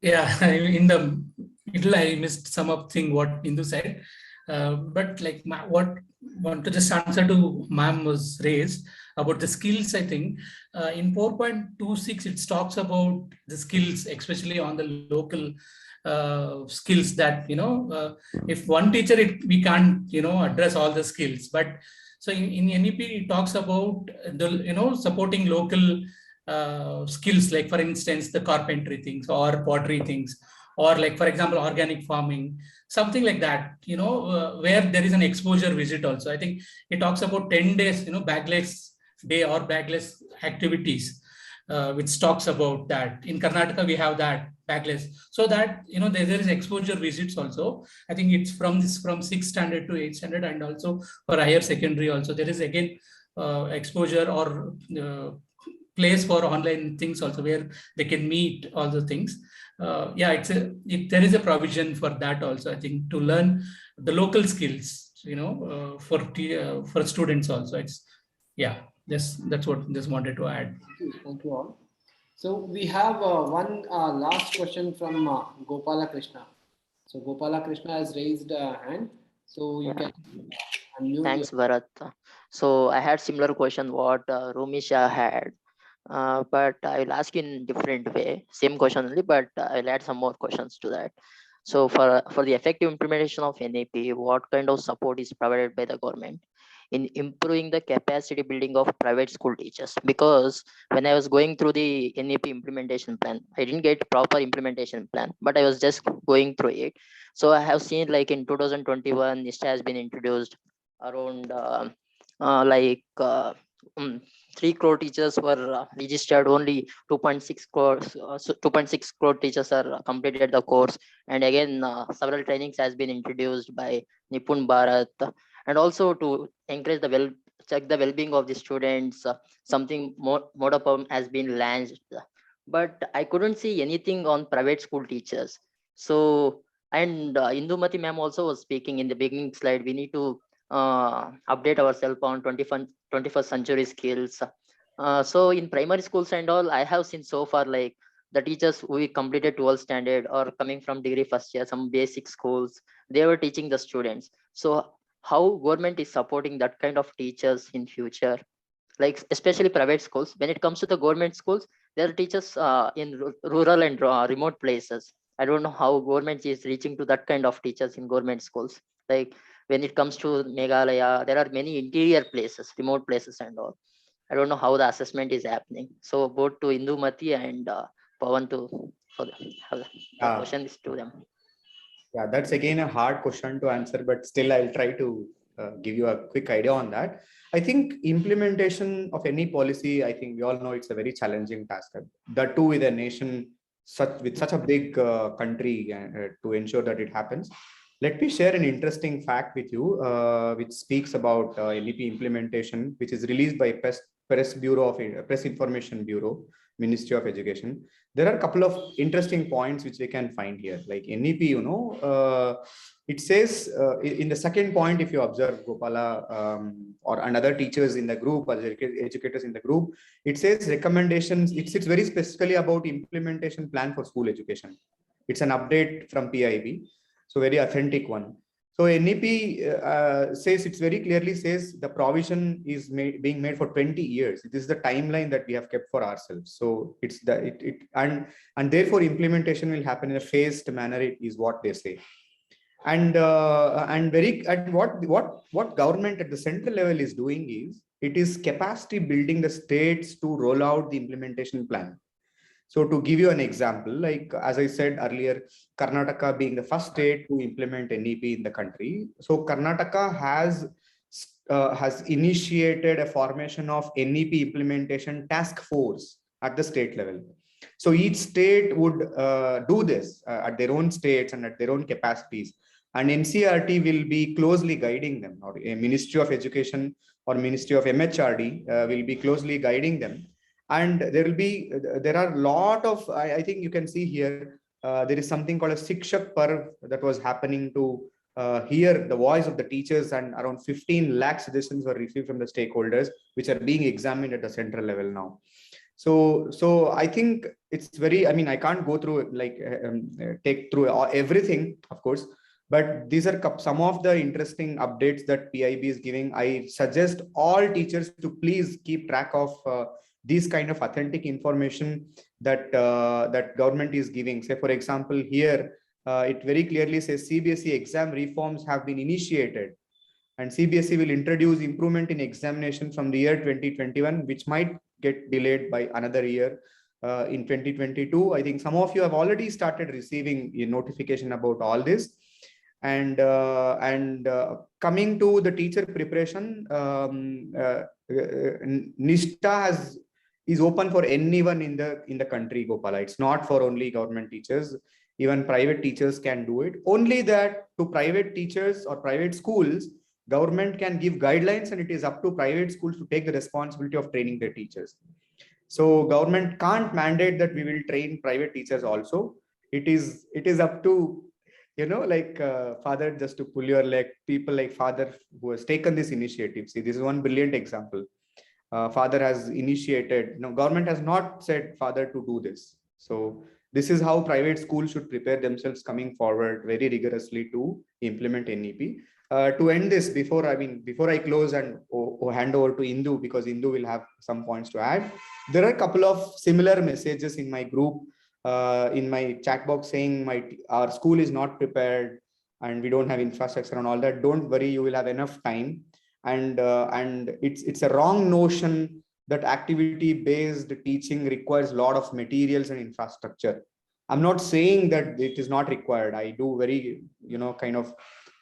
Yeah, in the middle, I missed some of thing what Indu said. But like what want to just answer to ma'am was raised about the skills. I think in 4.26 it talks about the skills, especially on the local skills that if one teacher we can't address all the skills. But so in NEP it talks about the supporting local skills, like for instance the carpentry things or pottery things or like, for example, organic farming, something like that, where there is an exposure visit also. I think it talks about 10 days, bagless day or bagless activities, which talks about that. In Karnataka, we have that bagless. So that, there is exposure visits also. I think it's from 6th standard to 8th standard, and also for higher secondary also. There is again exposure or place for online things also, where they can meet all the things. Yeah, there is a provision for that also, I think, to learn the local skills, for students also. That's what just wanted to add. Thank you all. So we have one last question from Gopala Krishna. So Gopala Krishna has raised a hand. So you can unmute. Thanks, Bharat. So I had similar question what Rumisha had, but I'll ask in different way. Same question only, but I'll add some more questions to that. So for the effective implementation of NEP, what kind of support is provided by the government in improving the capacity building of private school teachers? Because when I was going through the NEP implementation plan, I didn't get proper implementation plan, but I was just going through it. So I have seen like in 2021, NISTA has been introduced around 3 crore teachers were registered. Only 2.6 crores, 2.6 crore teachers are completed the course. And again, several trainings has been introduced by Nipun Bharat, and also to encourage check the well-being of the students. Something more Modapam has been launched, but I couldn't see anything on private school teachers. So, and Indumati ma'am also was speaking in the beginning slide, we need to update ourselves on 21st century skills. So in primary schools and all, I have seen so far like the teachers who completed 12th standard or coming from degree first year, some basic schools, they were teaching the students. So how government is supporting that kind of teachers in future? Like especially private schools, when it comes to the government schools, there are teachers in rural and remote places. I don't know how government is reaching to that kind of teachers in government schools. Like when it comes to Meghalaya, there are many interior places, remote places and all. I don't know how the assessment is happening. So both to Indumati and Pawan the question is to them. Yeah, that's again a hard question to answer, but still I'll try to give you a quick idea on that. I think implementation of any policy, I think we all know it's a very challenging task. That too with a nation with such a big country to ensure that it happens. Let me share an interesting fact with you, which speaks about NEP implementation, which is released by Press Information Bureau, Ministry of Education. There are a couple of interesting points which we can find here. Like NEP, it says in the second point, if you observe Gopala or another teachers in the group or educators in the group, it says recommendations. It's very specifically about implementation plan for school education. It's an update from PIB. So very authentic one. So NEP says, it's very clearly says the provision is being made for 20 years. This is the timeline that we have kept for ourselves. So it's and therefore implementation will happen in a phased manner, is what they say. And what government at the central level is doing is, it is capacity building the states to roll out the implementation plan. So to give you an example, like as I said earlier, Karnataka being the first state to implement NEP in the country. So Karnataka has initiated a formation of NEP implementation task force at the state level. So each state would do this at their own states and at their own capacities. And NCERT will be closely guiding them, or a Ministry of Education or Ministry of MHRD will be closely guiding them. And there are a lot of, I think you can see here, there is something called a Sikshak Parv that was happening to hear the voice of the teachers, and around 15 lakh suggestions were received from the stakeholders, which are being examined at the central level now. So I think it's very, I mean, I can't go through like take through everything, of course, but these are some of the interesting updates that PIB is giving. I suggest all teachers to please keep track of these kind of authentic information that that government is giving. Say, for example, here it very clearly says CBSE exam reforms have been initiated, and CBSE will introduce improvement in examination from the year 2021, which might get delayed by another year. in 2022. I think some of you have already started receiving a notification about all this. And coming to the teacher preparation, Nishta is open for anyone in the country, Gopala. It's not for only government teachers. Even private teachers can do it. Only that to private teachers or private schools, government can give guidelines, and it is up to private schools to take the responsibility of training their teachers. So government can't mandate that we will train private teachers also. It is up to, father, just to pull your leg, people like father who has taken this initiative. See, this is one brilliant example. Father has initiated, government has not said father to do this. So this is how private schools should prepare themselves coming forward very rigorously to implement NEP. To end this, before I close and hand over to Indu, because Indu will have some points to add. There are a couple of similar messages in my group, in my chat box, saying our school is not prepared and we don't have infrastructure and all that. Don't worry, you will have enough time. And it's a wrong notion that activity-based teaching requires a lot of materials and infrastructure. I'm not saying that it is not required. I do very,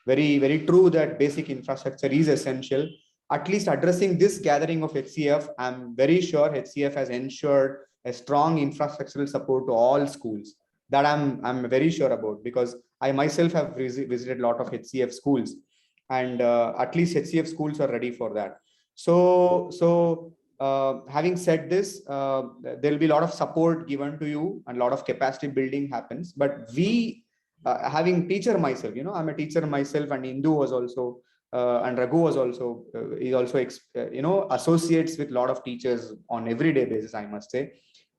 very true that basic infrastructure is essential. At least addressing this gathering of HCF, I'm very sure HCF has ensured a strong infrastructural support to all schools. That I'm very sure about, because I myself have visited a lot of HCF schools, and at least HCF schools are ready for that. So having said this, there will be a lot of support given to you and a lot of capacity building happens. But we, having teacher myself, I'm a teacher myself, and Indu was also, and Raghu was also, he also, associates with a lot of teachers on everyday basis, I must say.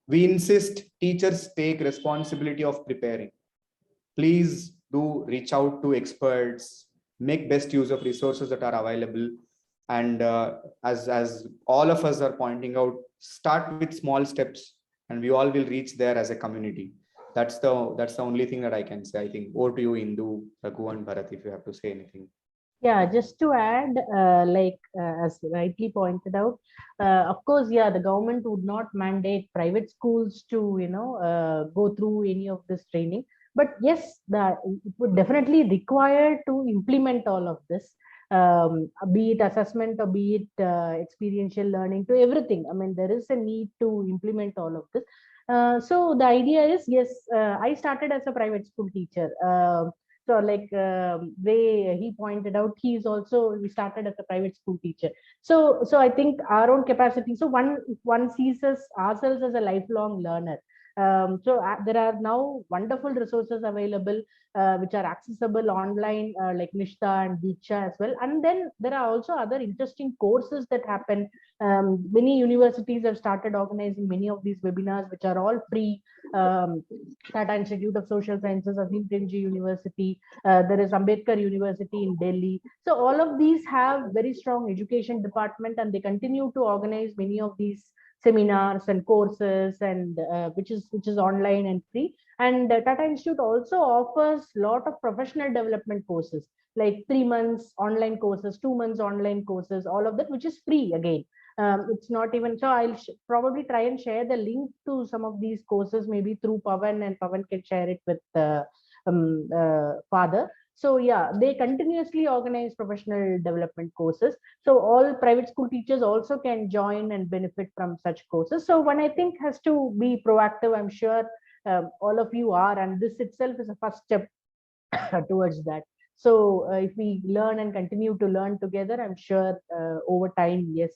We insist teachers take responsibility of preparing. Please do reach out to experts, make best use of resources that are available. And as all of us are pointing out, start with small steps and we all will reach there as a community. That's the only thing that I can say. I think over to you, Indu, Raghu and Bharat, if you have to say anything. Yeah, just to add, as rightly pointed out, of course, yeah, the government would not mandate private schools to, go through any of this training. But yes, it would definitely require to implement all of this, be it assessment or be it experiential learning, to everything. I mean, there is a need to implement all of this. So the idea is, yes, I started as a private school teacher. So like way he pointed out, he started as a private school teacher. So I think our own capacity. So one sees ourselves as a lifelong learner. There are now wonderful resources available, which are accessible online, like Nishta and Diksha as well. And then there are also other interesting courses that happen. Many universities have started organizing many of these webinars, which are all free. Tata Institute of Social Sciences, Azim Premji University, there is Ambedkar University in Delhi. So all of these have very strong education department, and they continue to organize many of these seminars and courses, and which is online and free. And Tata Institute also offers a lot of professional development courses, like 3 months online courses, 2 months online courses, all of that, which is free again. It's not even so. I'll probably try and share the link to some of these courses, maybe through Pavan, and Pavan can share it with Father. So yeah, they continuously organize professional development courses. So all private school teachers also can join and benefit from such courses. So one, I think, has to be proactive. I'm sure all of you are, and this itself is a first step towards that. So if we learn and continue to learn together, I'm sure over time, yes,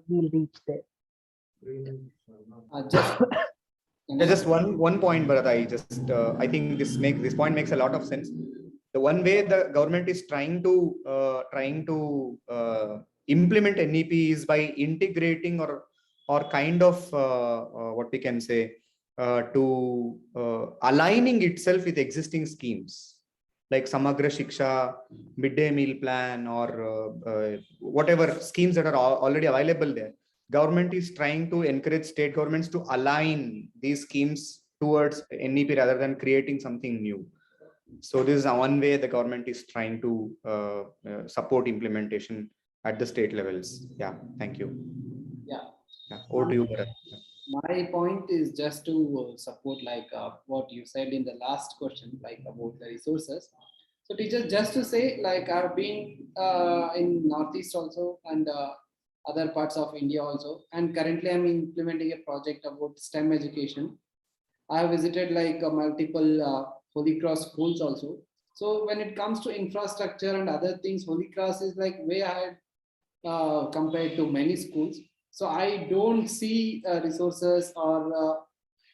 we'll reach there. Just one point, Bharat. I think this point makes a lot of sense. The one way the government is trying to implement NEP is by integrating or kind of what we can say, to aligning itself with existing schemes like Samagra Shiksha, midday meal plan, or whatever schemes that are already available there. Government is trying to encourage state governments to align these schemes towards NEP rather than creating something new. So this is one way the government is trying to support implementation at the state levels. Yeah, thank you. Yeah. Over to you, Bharat. my point is just to support like what you said in the last question, like about the resources. So teachers, just to say, like I've been in Northeast also and other parts of India also, and currently I'm implementing a project about STEM education. I have visited like multiple Holy Cross schools also. So when it comes to infrastructure and other things, Holy Cross is like way ahead compared to many schools. So I don't see resources or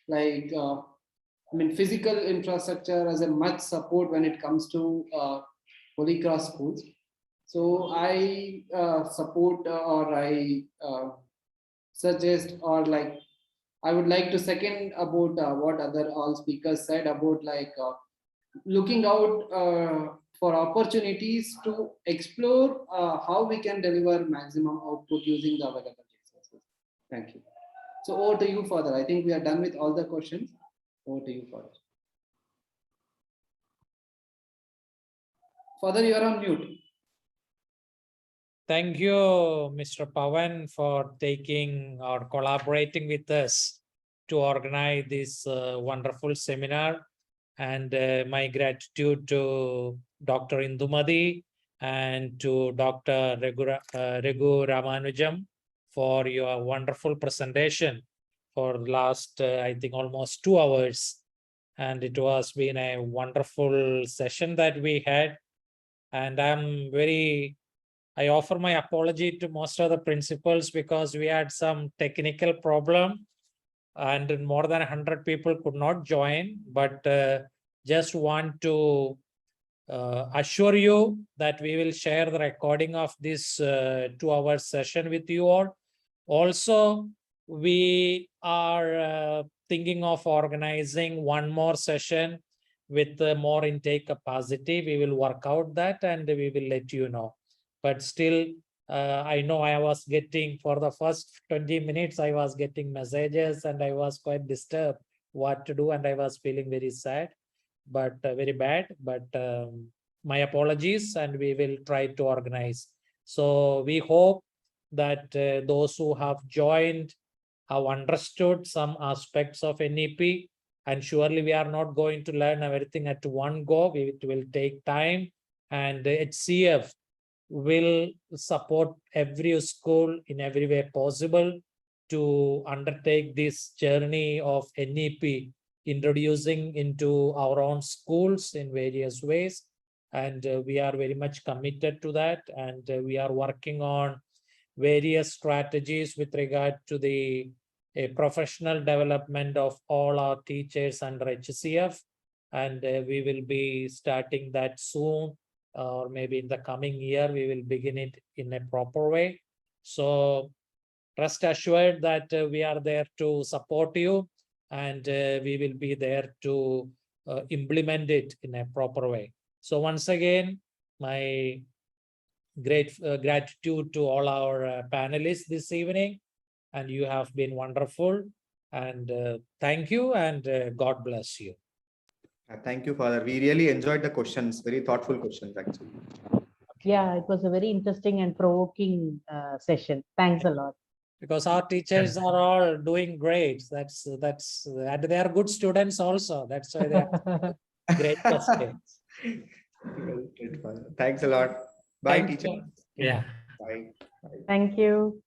like I mean physical infrastructure as a much support when it comes to Holy Cross schools. So I support or I suggest or like I would like to second about what other all speakers said about like looking out for opportunities to explore how we can deliver maximum output using the available resources. Thank you. So over to you further. I think we are done with all the questions. Over to you further. Further, you are on mute. Thank you, Mr. Pawan, for taking or collaborating with us to organize this wonderful seminar. And my gratitude to Dr. Indumadi and to Dr. Raghu Ramanujam for your wonderful presentation for the last, I think, almost 2 hours. And it was been a wonderful session that we had. And I offer my apology to most of the principals because we had some technical problem and more than 100 people could not join, but just want to assure you that we will share the recording of this 2-hour session with you all. Also, we are thinking of organizing one more session with more intake capacity. We will work out that and we will let you know. But still, I know I was getting, for the first 20 minutes, I was getting messages and I was quite disturbed what to do and I was feeling very sad, but very bad. But my apologies and we will try to organize. So we hope that those who have joined have understood some aspects of NEP, and surely we are not going to learn everything at one go. It will take time, and HCF will support every school in every way possible to undertake this journey of NEP, introducing into our own schools in various ways. And we are very much committed to that. And we are working on various strategies with regard to the professional development of all our teachers under HCF. And we will be starting that soon, or maybe in the coming year, we will begin it in a proper way. So rest assured that we are there to support you, and we will be there to implement it in a proper way. So once again, my great gratitude to all our panelists this evening, and you have been wonderful. And thank you, and God bless you. Thank you, Father. We really enjoyed the questions, very thoughtful questions, actually. Yeah, it was a very interesting and provoking session. Thanks a lot. Because our teachers are all doing great. That's and they are good students also. That's why they are great questions. Thanks a lot. Bye, Thank teacher. you. Yeah. Bye. Bye. Thank you.